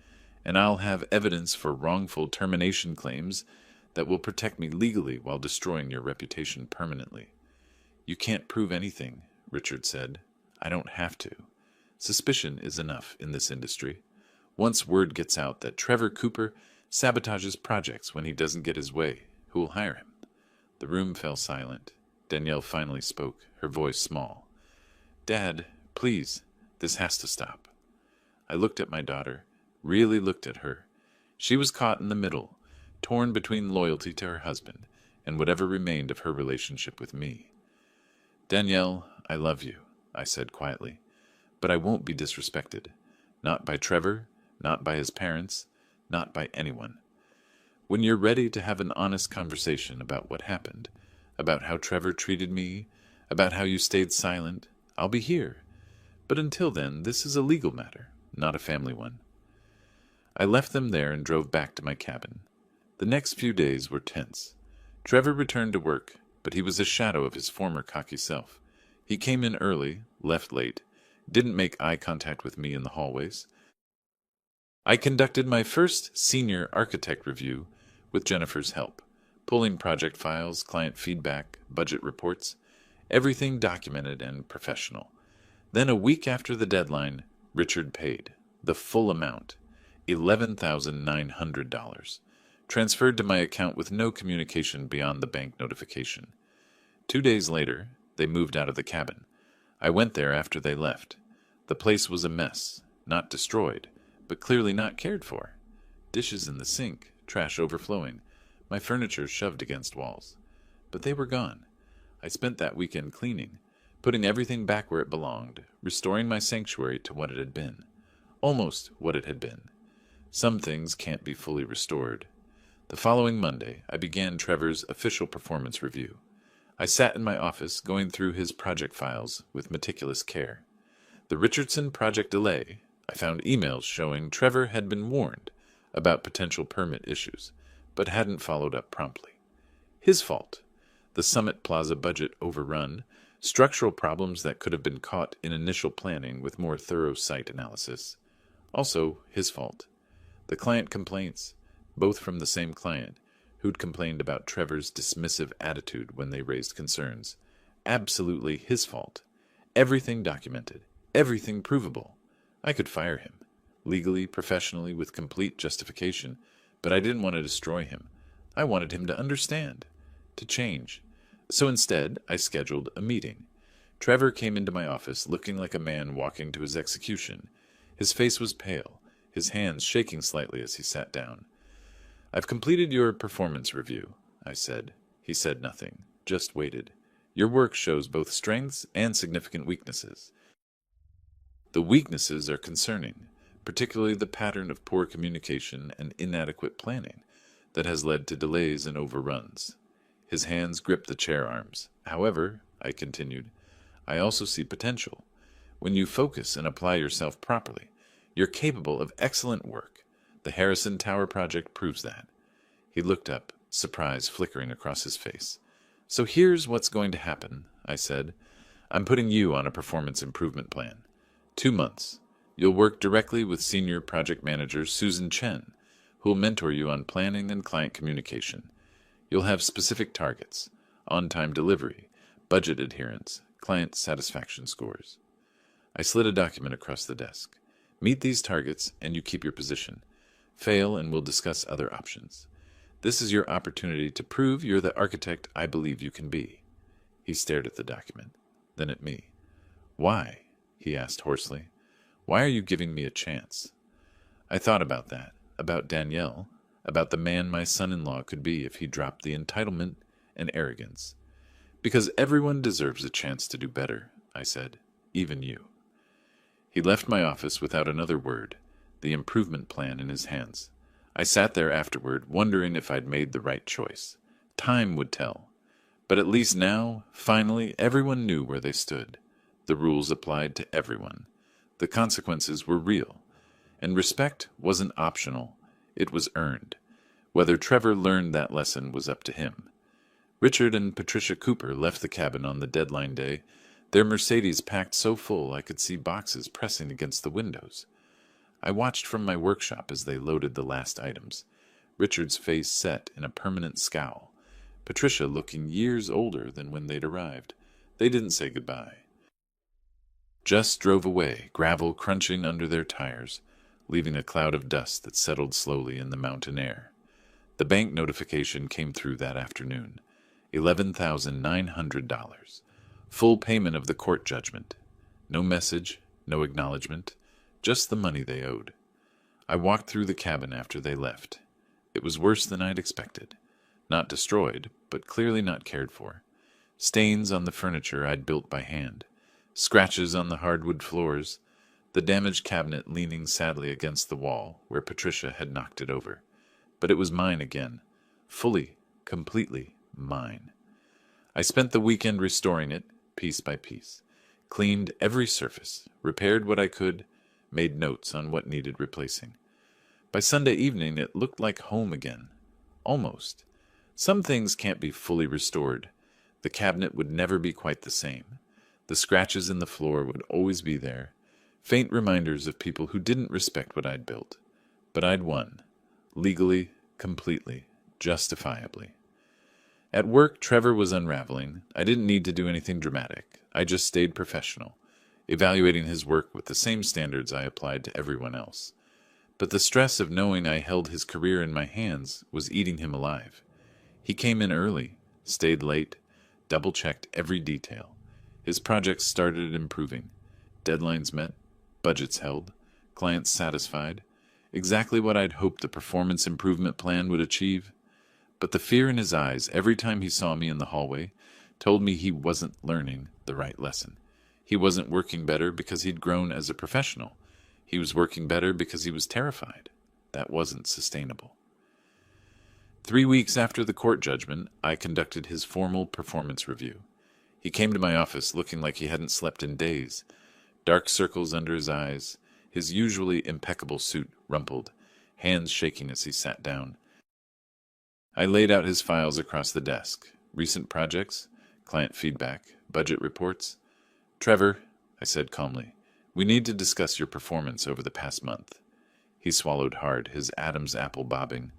And I'll have evidence for wrongful termination claims that will protect me legally while destroying your reputation permanently. You can't prove anything, Richard said. I don't have to. Suspicion is enough in this industry. Once word gets out that Trevor Cooper sabotages projects when he doesn't get his way, who will hire him? The room fell silent. Danielle finally spoke, her voice small. Dad, please, this has to stop. I looked at my daughter, really looked at her. She was caught in the middle, torn between loyalty to her husband and whatever remained of her relationship with me. Danielle, I love you, I said quietly, but I won't be disrespected. Not by Trevor, not by his parents, not by anyone. When you're ready to have an honest conversation about what happened, about how Trevor treated me, about how you stayed silent, I'll be here. But until then, this is a legal matter, not a family one. I left them there and drove back to my cabin. The next few days were tense. Trevor returned to work, but he was a shadow of his former cocky self. He came in early, left late, didn't make eye contact with me in the hallways. I conducted my first senior architect review with Jennifer's help, pulling project files, client feedback, budget reports, everything documented and professional. Then a week after the deadline, Richard paid, the full amount, $11,900, transferred to my account with no communication beyond the bank notification. 2 days later, they moved out of the cabin. I went there after they left. The place was a mess, not destroyed, but clearly not cared for. Dishes in the sink, trash overflowing, my furniture shoved against walls. But they were gone. I spent that weekend cleaning, putting everything back where it belonged, restoring my sanctuary to what it had been. Almost what it had been. Some things can't be fully restored. The following Monday, I began Trevor's official performance review. I sat in my office, going through his project files with meticulous care. The Richardson project delay, I found emails showing Trevor had been warned about potential permit issues, but hadn't followed up promptly. His fault. The Summit Plaza budget overrun, structural problems that could have been caught in initial planning with more thorough site analysis. Also, his fault. The client complaints, both from the same client, who'd complained about Trevor's dismissive attitude when they raised concerns. Absolutely his fault. Everything documented. Everything provable. I could fire him. Legally, professionally, with complete justification, but I didn't want to destroy him. I wanted him to understand, to change. So instead, I scheduled a meeting. Trevor came into my office looking like a man walking to his execution. His face was pale, his hands shaking slightly as he sat down. I've completed your performance review, I said. He said nothing, just waited. Your work shows both strengths and significant weaknesses. The weaknesses are concerning, particularly the pattern of poor communication and inadequate planning that has led to delays and overruns. His hands gripped the chair arms. However, I continued, I also see potential. When you focus and apply yourself properly, you're capable of excellent work. The Harrison Tower project proves that. He looked up, surprise flickering across his face. So here's what's going to happen, I said. I'm putting you on a performance improvement plan. 2 months. You'll work directly with senior project manager Susan Chen, who'll mentor you on planning and client communication. You'll have specific targets, on-time delivery, budget adherence, client satisfaction scores. I slid a document across the desk. Meet these targets and you keep your position. Fail and we'll discuss other options. This is your opportunity to prove you're the architect I believe you can be. He stared at the document, then at me. Why? He asked hoarsely. Why are you giving me a chance? I thought about that, about Danielle, about the man my son-in-law could be if he dropped the entitlement and arrogance. Because everyone deserves a chance to do better, I said, even you. He left my office without another word, the improvement plan in his hands. I sat there afterward, wondering if I'd made the right choice. Time would tell. But at least now, finally, everyone knew where they stood. The rules applied to everyone. The consequences were real. And respect wasn't optional. It was earned. Whether Trevor learned that lesson was up to him. Richard and Patricia Cooper left the cabin on the deadline day, their Mercedes packed so full I could see boxes pressing against the windows. I watched from my workshop as they loaded the last items, Richard's face set in a permanent scowl, Patricia looking years older than when they'd arrived. They didn't say goodbye. Just drove away, gravel crunching under their tires, leaving a cloud of dust that settled slowly in the mountain air. The bank notification came through that afternoon. $11,900. Full payment of the court judgment. No message, no acknowledgement, just the money they owed. I walked through the cabin after they left. It was worse than I'd expected. Not destroyed, but clearly not cared for. Stains on the furniture I'd built by hand. Scratches on the hardwood floors. The damaged cabinet leaning sadly against the wall where Patricia had knocked it over. But it was mine again. Fully, completely mine. I spent the weekend restoring it, piece by piece. Cleaned every surface, repaired what I could, made notes on what needed replacing. By Sunday evening, it looked like home again. Almost. Some things can't be fully restored. The cabinet would never be quite the same. The scratches in the floor would always be there, faint reminders of people who didn't respect what I'd built. But I'd won. Legally, completely, justifiably. At work, Trevor was unraveling. I didn't need to do anything dramatic. I just stayed professional, evaluating his work with the same standards I applied to everyone else. But the stress of knowing I held his career in my hands was eating him alive. He came in early, stayed late, double-checked every detail. His projects started improving. Deadlines met, budgets held, clients satisfied. Exactly what I'd hoped the performance improvement plan would achieve. But the fear in his eyes every time he saw me in the hallway told me he wasn't learning the right lesson. He wasn't working better because he'd grown as a professional. He was working better because he was terrified. That wasn't sustainable. 3 weeks after the court judgment, I conducted his formal performance review. He came to my office looking like he hadn't slept in days. Dark circles under his eyes, his usually impeccable suit rumpled, hands shaking as he sat down. I laid out his files across the desk. Recent projects, client feedback, budget reports. Trevor, I said calmly, we need to discuss your performance over the past month. He swallowed hard, his Adam's apple bobbing.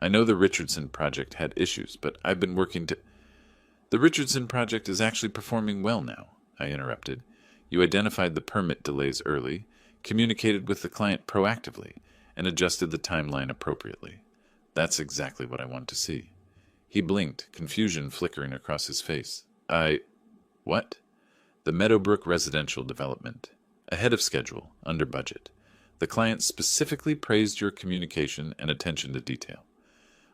I know the Richardson project had issues, but I've been working to... The Richardson project is actually performing well now, I interrupted. You identified the permit delays early, communicated with the client proactively, and adjusted the timeline appropriately. That's exactly what I want to see. He blinked, confusion flickering across his face. What? The Meadowbrook residential development. Ahead of schedule, under budget. The client specifically praised your communication and attention to detail.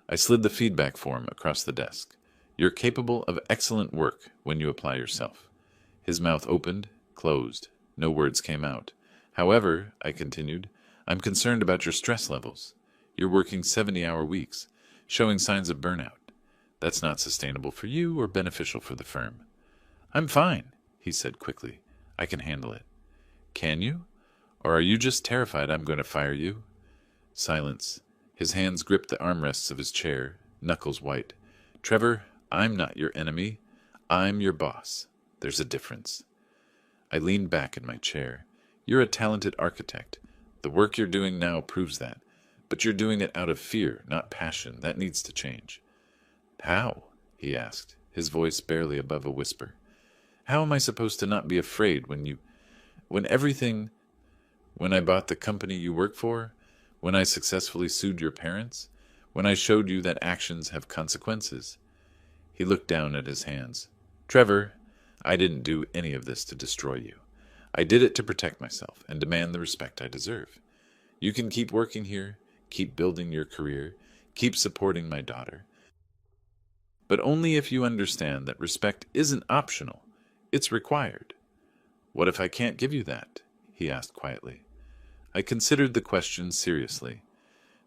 I slid the feedback form across the desk. You're capable of excellent work when you apply yourself. His mouth opened, closed. No words came out. However, I continued, I'm concerned about your stress levels. You're working 70-hour weeks, showing signs of burnout. That's not sustainable for you or beneficial for the firm. I'm fine, he said quickly. I can handle it. Can you? Or are you just terrified I'm going to fire you? Silence. His hands gripped the armrests of his chair, knuckles white. Trevor, I'm not your enemy. I'm your boss. There's a difference. I leaned back in my chair. You're a talented architect. The work you're doing now proves that. But you're doing it out of fear, not passion. That needs to change. How? He asked, his voice barely above a whisper. How am I supposed to not be afraid when I bought the company you work for, when I successfully sued your parents, when I showed you that actions have consequences? He looked down at his hands. Trevor, I didn't do any of this to destroy you. I did it to protect myself and demand the respect I deserve. You can keep working here, keep building your career, keep supporting my daughter. But only if you understand that respect isn't optional, it's required. What if I can't give you that? He asked quietly. I considered the question seriously.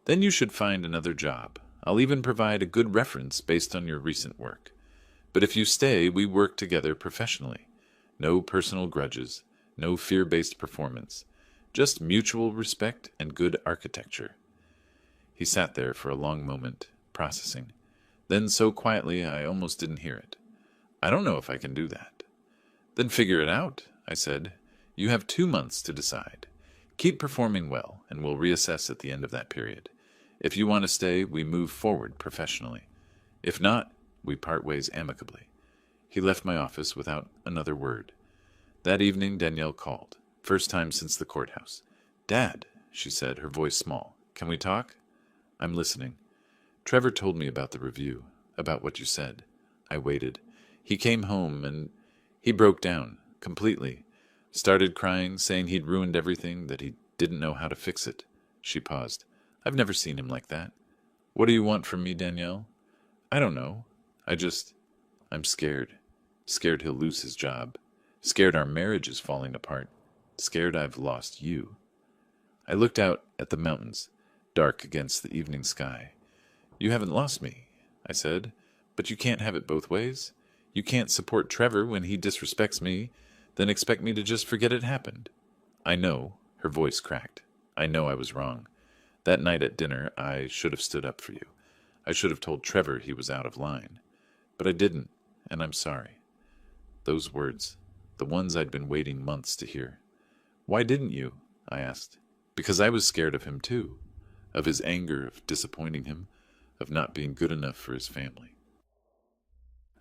Then you should find another job. I'll even provide a good reference based on your recent work. But if you stay, we work together professionally. No personal grudges, no fear-based performance, just mutual respect and good architecture. He sat there for a long moment, processing. Then so quietly I almost didn't hear it. I don't know if I can do that. Then figure it out, I said. You have 2 months to decide. Keep performing well, and we'll reassess at the end of that period. If you want to stay, we move forward professionally. If not, we part ways amicably. He left my office without another word. That evening, Danielle called. First time since the courthouse. Dad, she said, her voice small. Can we talk? I'm listening. Trevor told me about the review, about what you said. I waited. He came home and he broke down, completely. Started crying, saying he'd ruined everything, that he didn't know how to fix it. She paused. I've never seen him like that. What do you want from me, Danielle? I don't know. I'm scared. Scared he'll lose his job. Scared our marriage is falling apart. Scared I've lost you. I looked out at the mountains, dark against the evening sky. You haven't lost me, I said, but you can't have it both ways. You can't support Trevor when he disrespects me, then expect me to just forget it happened. I know, her voice cracked. I know I was wrong. That night at dinner, I should have stood up for you. I should have told Trevor he was out of line. But I didn't, and I'm sorry. Those words, the ones I'd been waiting months to hear. Why didn't you? I asked. Because I was scared of him too, of his anger, of disappointing him, of not being good enough for his family.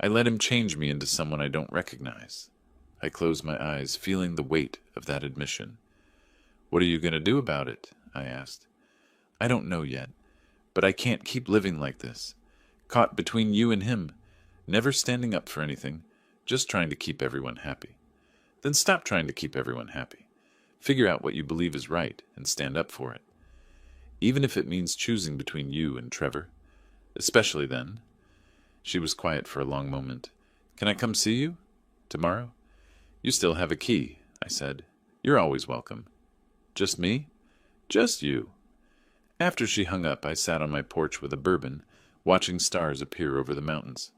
I let him change me into someone I don't recognize. I closed my eyes, feeling the weight of that admission. What are you going to do about it? I asked. I don't know yet, but I can't keep living like this, caught between you and him, never standing up for anything, just trying to keep everyone happy. Then stop trying to keep everyone happy. Figure out what you believe is right and stand up for it. Even if it means choosing between you and Trevor. Especially then. She was quiet for a long moment. Can I come see you? Tomorrow? You still have a key, I said. You're always welcome. Just me? Just you. After she hung up, I sat on my porch with a bourbon, watching stars appear over the mountains.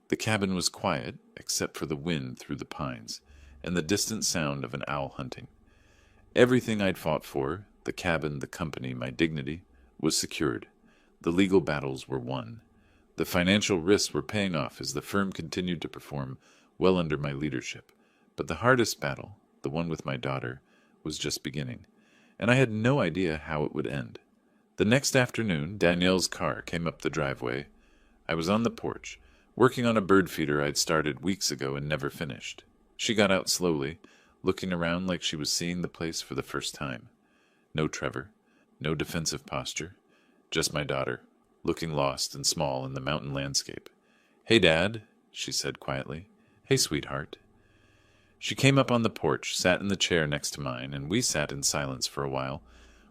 The cabin was quiet, except for the wind through the pines, and the distant sound of an owl hunting. Everything I'd fought for, the cabin, the company, my dignity, was secured. The legal battles were won. The financial risks were paying off as the firm continued to perform well under my leadership. But the hardest battle, the one with my daughter, was just beginning, and I had no idea how it would end. The next afternoon, Danielle's car came up the driveway. I was on the porch, working on a bird feeder I'd started weeks ago and never finished. She got out slowly, looking around like she was seeing the place for the first time. No Trevor, no defensive posture, just my daughter, looking lost and small in the mountain landscape. Hey, Dad, she said quietly. Hey, sweetheart. She came up on the porch, sat in the chair next to mine, and we sat in silence for a while,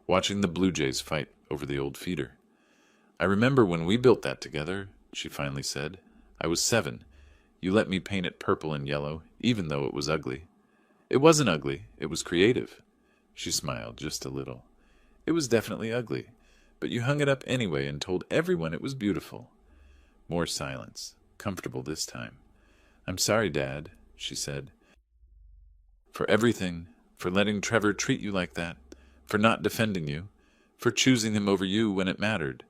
watching the blue jays fight over the old feeder. I remember when we built that together, she finally said. I was 7. You let me paint it purple and yellow, even though it was ugly. It wasn't ugly, it was creative. She smiled just a little. It was definitely ugly, but you hung it up anyway and told everyone it was beautiful. More silence, comfortable this time. I'm sorry, Dad, she said, for everything, for letting Trevor treat you like that, for not defending you, for choosing him over you when it mattered.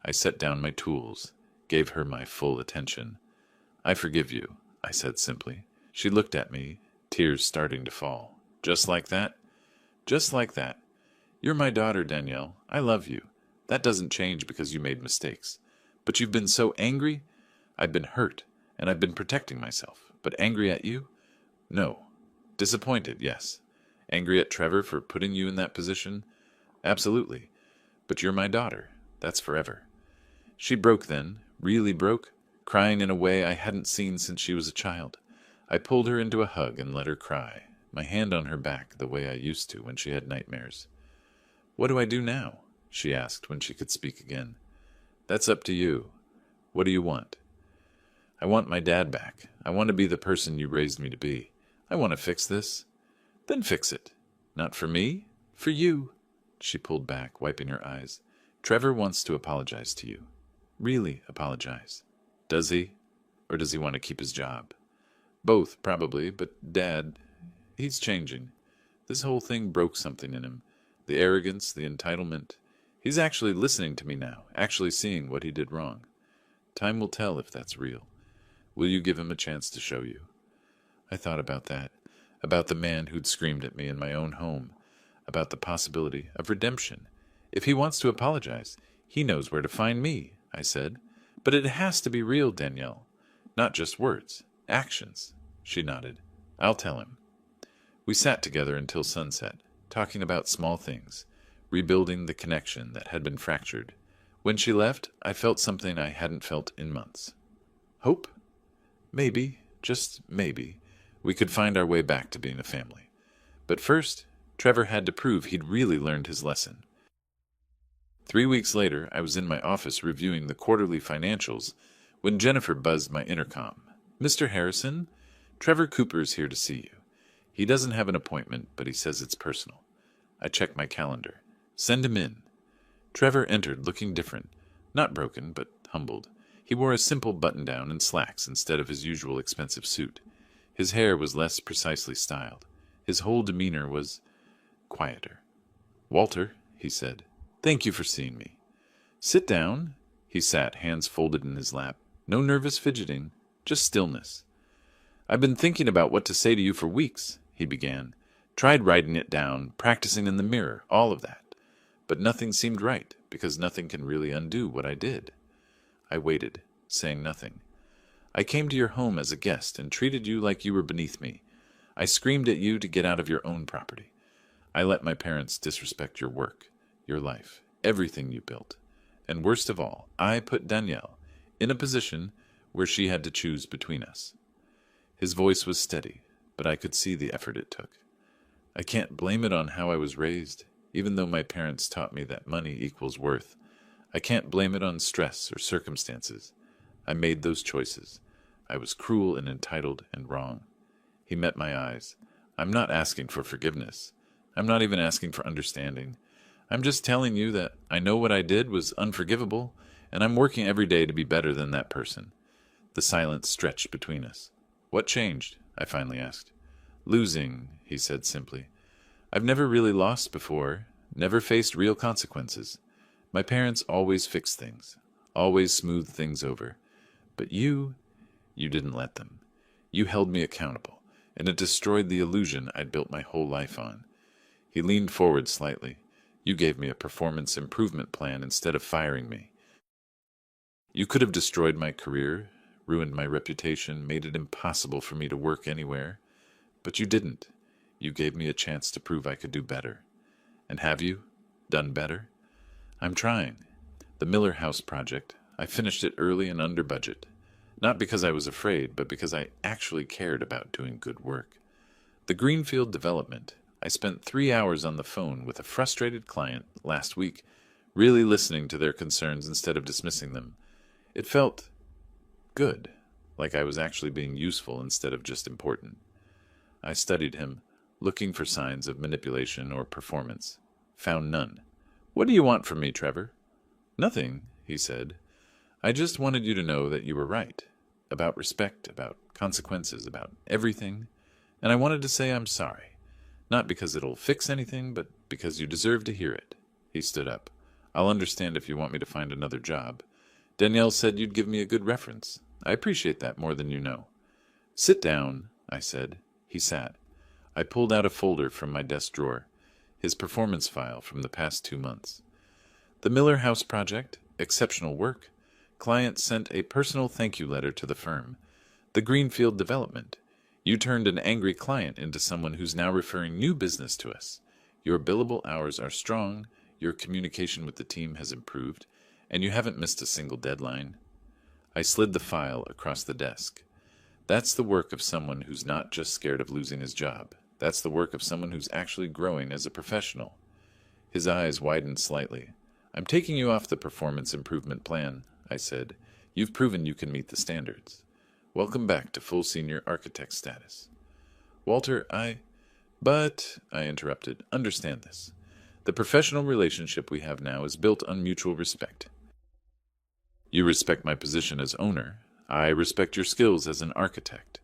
I set down my tools, gave her my full attention. I forgive you, I said simply. She looked at me, tears starting to fall. Just like that? Just like that. You're my daughter, Danielle. I love you. That doesn't change because you made mistakes. But you've been so angry. I've been hurt, and I've been protecting myself. But angry at you? No. Disappointed, yes. Angry at Trevor for putting you in that position? Absolutely. But you're my daughter. That's forever. She broke then, really broke, crying in a way I hadn't seen since she was a child. I pulled her into a hug and let her cry, my hand on her back the way I used to when she had nightmares. What do I do now? She asked when she could speak again. That's up to you. What do you want? I want my dad back. I want to be the person you raised me to be. I want to fix this. Then fix it. Not for me, for you. She pulled back, wiping her eyes. Trevor wants to apologize to you. Really apologize. Does he? Or does he want to keep his job? Both, probably, but Dad, he's changing. This whole thing broke something in him. The arrogance, the entitlement. He's actually listening to me now, actually seeing what he did wrong. Time will tell if that's real. Will you give him a chance to show you? I thought about that, about the man who'd screamed at me in my own home, about the possibility of redemption. If he wants to apologize, he knows where to find me, I said. But it has to be real, Danielle. Not just words, actions. She nodded. I'll tell him. We sat together until sunset, talking about small things, rebuilding the connection that had been fractured. When she left, I felt something I hadn't felt in months. Hope? Maybe, just maybe, we could find our way back to being a family. But first, Trevor had to prove he'd really learned his lesson. 3 weeks later, I was in my office reviewing the quarterly financials when Jennifer buzzed my intercom. Mr. Harrison, Trevor Cooper's here to see you. He doesn't have an appointment, but he says it's personal. I checked my calendar. Send him in. Trevor entered looking different, not broken, but humbled. He wore a simple button-down and slacks instead of his usual expensive suit. His hair was less precisely styled. His whole demeanor was quieter. Walter, he said, thank you for seeing me. Sit down. He sat, hands folded in his lap. No nervous fidgeting, just stillness. I've been thinking about what to say to you for weeks, he began. Tried writing it down, practicing in the mirror, all of that. But nothing seemed right, because nothing can really undo what I did. I waited, saying nothing. I came to your home as a guest and treated you like you were beneath me. I screamed at you to get out of your own property. I let my parents disrespect your work, your life, everything you built. And worst of all, I put Danielle in a position where she had to choose between us. His voice was steady, but I could see the effort it took. I can't blame it on how I was raised, even though my parents taught me that money equals worth. I can't blame it on stress or circumstances. I made those choices. I was cruel and entitled and wrong. He met my eyes. I'm not asking for forgiveness. I'm not even asking for understanding. I'm just telling you that I know what I did was unforgivable, and I'm working every day to be better than that person. The silence stretched between us. What changed? I finally asked. Losing, he said simply. I've never really lost before, never faced real consequences. My parents always fixed things, always smoothed things over. But you didn't let them. You held me accountable, and it destroyed the illusion I'd built my whole life on. He leaned forward slightly. You gave me a performance improvement plan instead of firing me. You could have destroyed my career, ruined my reputation, made it impossible for me to work anywhere. But you didn't. You gave me a chance to prove I could do better. And have you done better? I'm trying. The Miller House project, I finished it early and under budget. Not because I was afraid, but because I actually cared about doing good work. The Greenfield development, I spent 3 hours on the phone with a frustrated client last week, really listening to their concerns instead of dismissing them. It felt good, like I was actually being useful instead of just important. I studied him, looking for signs of manipulation or performance. found none. "What do you want from me, Trevor?" "Nothing," he said. "I just wanted you to know that you were right. About respect, about consequences, about everything. And I wanted to say I'm sorry. Not because it'll fix anything, but because you deserve to hear it." He stood up. "I'll understand if you want me to find another job. Danielle said you'd give me a good reference. I appreciate that more than you know." "Sit down," I said. He sat. I pulled out a folder from my desk drawer, his performance file from the past 2 months. "The Miller House project, exceptional work. Client sent a personal thank you letter to the firm. The Greenfield development. You turned an angry client into someone who's now referring new business to us. Your billable hours are strong, your communication with the team has improved, and you haven't missed a single deadline." I slid the file across the desk. "That's the work of someone who's not just scared of losing his job. That's the work of someone who's actually growing as a professional." His eyes widened slightly. "I'm taking you off the performance improvement plan," I said. "You've proven you can meet the standards. Welcome back to full senior architect status." "Walter, But," I interrupted, "understand this. The professional relationship we have now is built on mutual respect. You respect my position as owner. I respect your skills as an architect.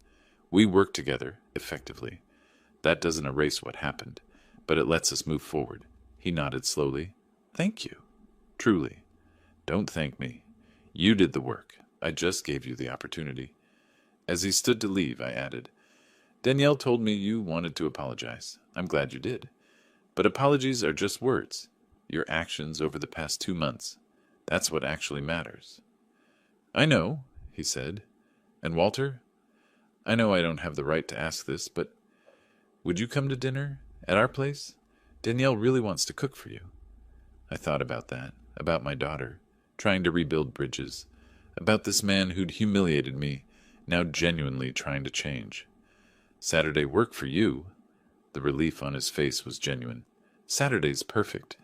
We work together, effectively. That doesn't erase what happened, but it lets us move forward." He nodded slowly. "Thank you. Truly. Don't thank me. You did the work. I just gave you the opportunity." As he stood to leave, I added, "Danielle told me you wanted to apologize. I'm glad you did. But apologies are just words. Your actions over the past 2 months. That's what actually matters." "I know," he said. "And Walter, I know I don't have the right to ask this, but would you come to dinner at our place? Danielle really wants to cook for you." I thought about that, about my daughter, trying to rebuild bridges, about this man who'd humiliated me, now genuinely trying to change. "Saturday work for you?" The relief on his face was genuine. "Saturday's perfect."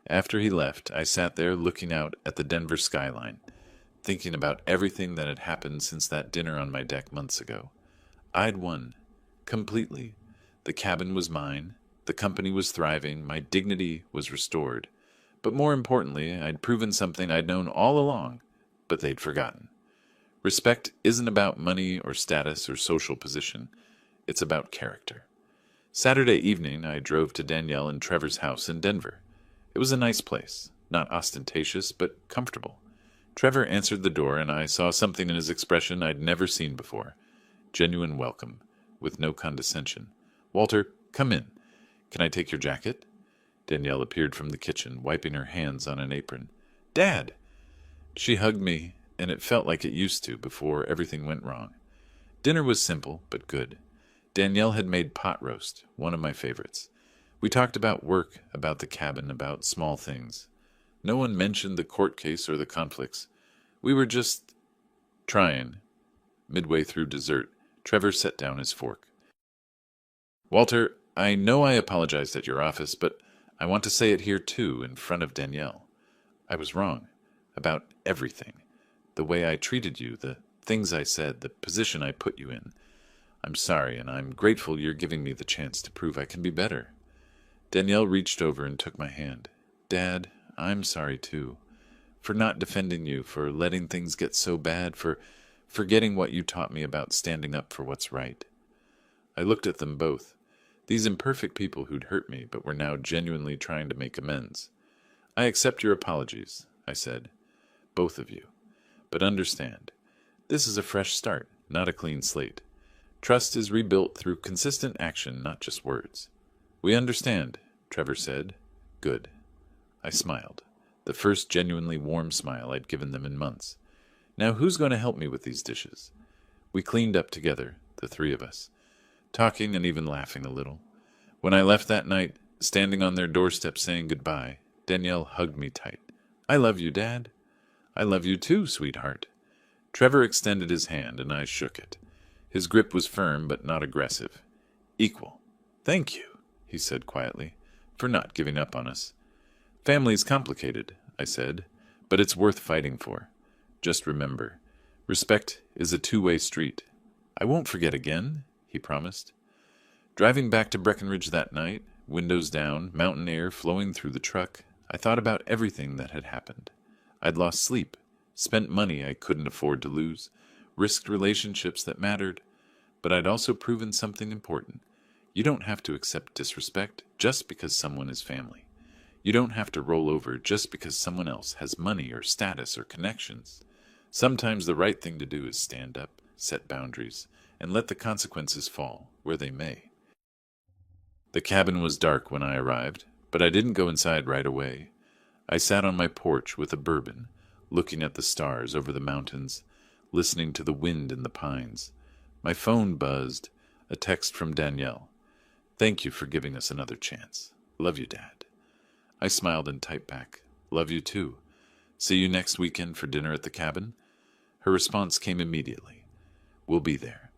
After he left, I sat there looking out at the Denver skyline, thinking about everything that had happened since that dinner on my deck months ago. I'd won. Completely. The cabin was mine. The company was thriving. My dignity was restored. But more importantly, I'd proven something I'd known all along, but they'd forgotten. Respect isn't about money or status or social position. It's about character. Saturday evening, I drove to Danielle and Trevor's house in Denver. It was a nice place, not ostentatious, but comfortable. Trevor answered the door, and I saw something in his expression I'd never seen before. Genuine welcome, with no condescension. "Walter, come in. Can I take your jacket?" Danielle appeared from the kitchen, wiping her hands on an apron. "Dad!" She hugged me, and it felt like it used to before everything went wrong. Dinner was simple, but good. Danielle had made pot roast, one of my favorites. We talked about work, about the cabin, about small things. No one mentioned the court case or the conflicts. We were just trying. Midway through dessert, Trevor set down his fork. "Walter, I know I apologized at your office, but I want to say it here too, in front of Danielle. I was wrong. About everything. The way I treated you, the things I said, the position I put you in. I'm sorry, and I'm grateful you're giving me the chance to prove I can be better." Danielle reached over and took my hand. "Dad, I'm sorry too. For not defending you, for letting things get so bad, for forgetting what you taught me about standing up for what's right." I looked at them both. These imperfect people who'd hurt me, but were now genuinely trying to make amends. "I accept your apologies," I said. "Both of you. But understand, this is a fresh start, not a clean slate. Trust is rebuilt through consistent action, not just words." "We understand," Trevor said. "Good." I smiled, the first genuinely warm smile I'd given them in months. "Now who's going to help me with these dishes?" We cleaned up together, the three of us, talking and even laughing a little. When I left that night, standing on their doorstep saying goodbye, Danielle hugged me tight. "I love you, Dad." "I love you too, sweetheart." Trevor extended his hand, and I shook it. His grip was firm, but not aggressive. "Equal. Thank you," he said quietly, "for not giving up on us." "Family's complicated," I said, "but it's worth fighting for. Just remember, respect is a two-way street." "I won't forget again," he promised. Driving back to Breckenridge that night, windows down, mountain air flowing through the truck, I thought about everything that had happened. I'd lost sleep, spent money I couldn't afford to lose, risked relationships that mattered, but I'd also proven something important. You don't have to accept disrespect just because someone is family. You don't have to roll over just because someone else has money or status or connections. Sometimes the right thing to do is stand up, set boundaries, and let the consequences fall where they may. The cabin was dark when I arrived, but I didn't go inside right away. I sat on my porch with a bourbon, looking at the stars over the mountains, listening to the wind in the pines. My phone buzzed, a text from Danielle. "Thank you for giving us another chance. Love you, Dad." I smiled and typed back, "Love you too. See you next weekend for dinner at the cabin?" Her response came immediately. "We'll be there."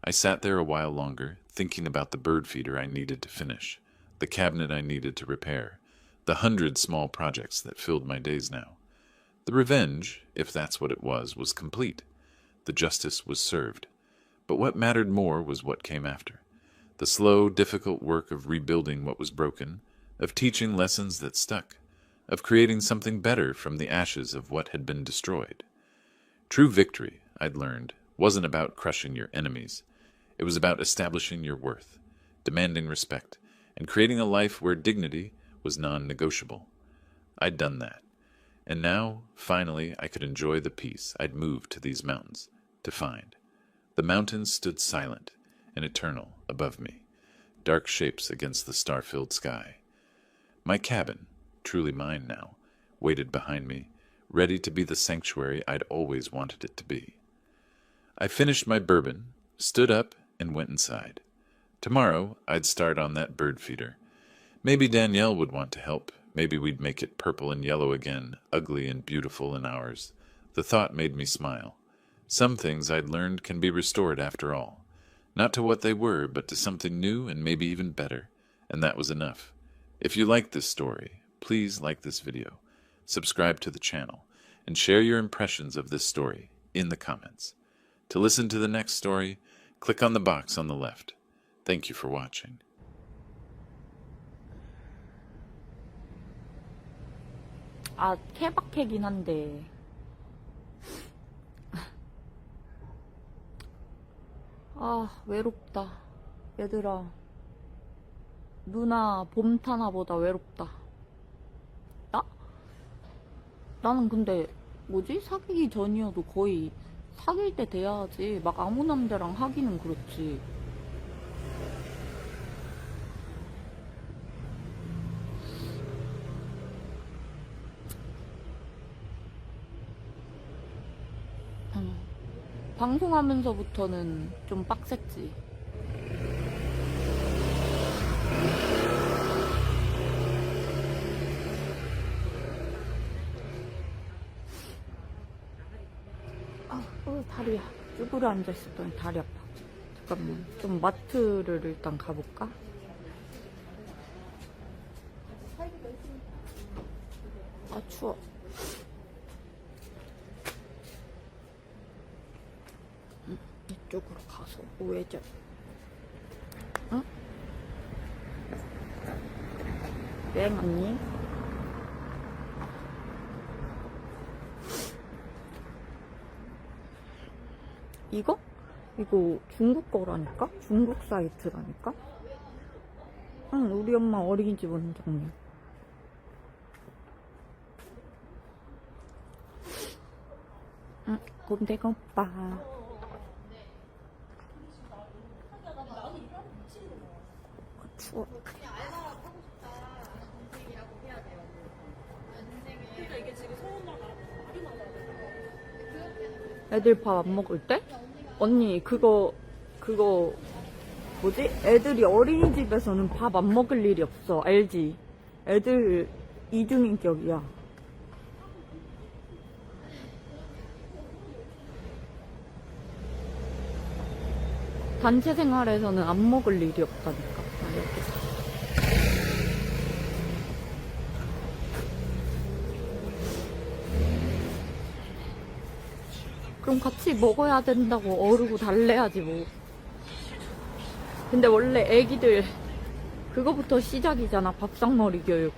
I sat there a while longer, thinking about the bird feeder I needed to finish, the cabinet I needed to repair, the 100 small projects that filled my days now. The revenge, if that's what it was complete. The justice was served. But what mattered more was what came after. The slow, difficult work of rebuilding what was broken, of teaching lessons that stuck, of creating something better from the ashes of what had been destroyed. True victory, I'd learned, wasn't about crushing your enemies. It was about establishing your worth, demanding respect, and creating a life where dignity was non-negotiable. I'd done that. And now, finally, I could enjoy the peace I'd moved to these mountains to find. The mountains stood silent and eternal above me, dark shapes against the star-filled sky. My cabin, truly mine now, waited behind me, ready to be the sanctuary I'd always wanted it to be. I finished my bourbon, stood up, and went inside. Tomorrow, I'd start on that bird feeder. Maybe Danielle would want to help. Maybe we'd make it purple and yellow again, ugly and beautiful in ours. The thought made me smile. Some things I'd learned can be restored after all. Not to what they were, but to something new and maybe even better. And that was enough. If you like this story, please like this video, subscribe to the channel, and share your impressions of this story in the comments. To listen to the next story, click on the box on the left. Thank you for watching. 케바케긴 한데 외롭다. 얘들아, 누나 봄 타나보다 외롭다. 나는 근데 뭐지? 사귀기 전이어도 거의 사귈 때 돼야지. 막 아무 남자랑 하기는 그렇지. 방송하면서부터는 좀 빡셌지. 다리야. 쭈그려 앉아있었더니 다리 아파. 잠깐만. 좀 마트를 일단 가볼까? 추워. 이쪽으로 가서 우회전. 응? 여행 언니? 이거 중국 거라니까? 중국 사이트라니까? 응, 우리 엄마 어린이집 원장님. 응, 곰대가 오빠. 추워. 애들 밥 안 먹을 때? 언니 그거 뭐지? 애들이 어린이집에서는 밥 안 먹을 일이 없어. 알지? 애들 이중인격이야. 단체 생활에서는 안 먹을 일이 없다니까. 그럼 같이 먹어야 된다고 어르고 달래야지 뭐. 근데 원래 애기들 그거부터 시작이잖아, 밥상머리 교육.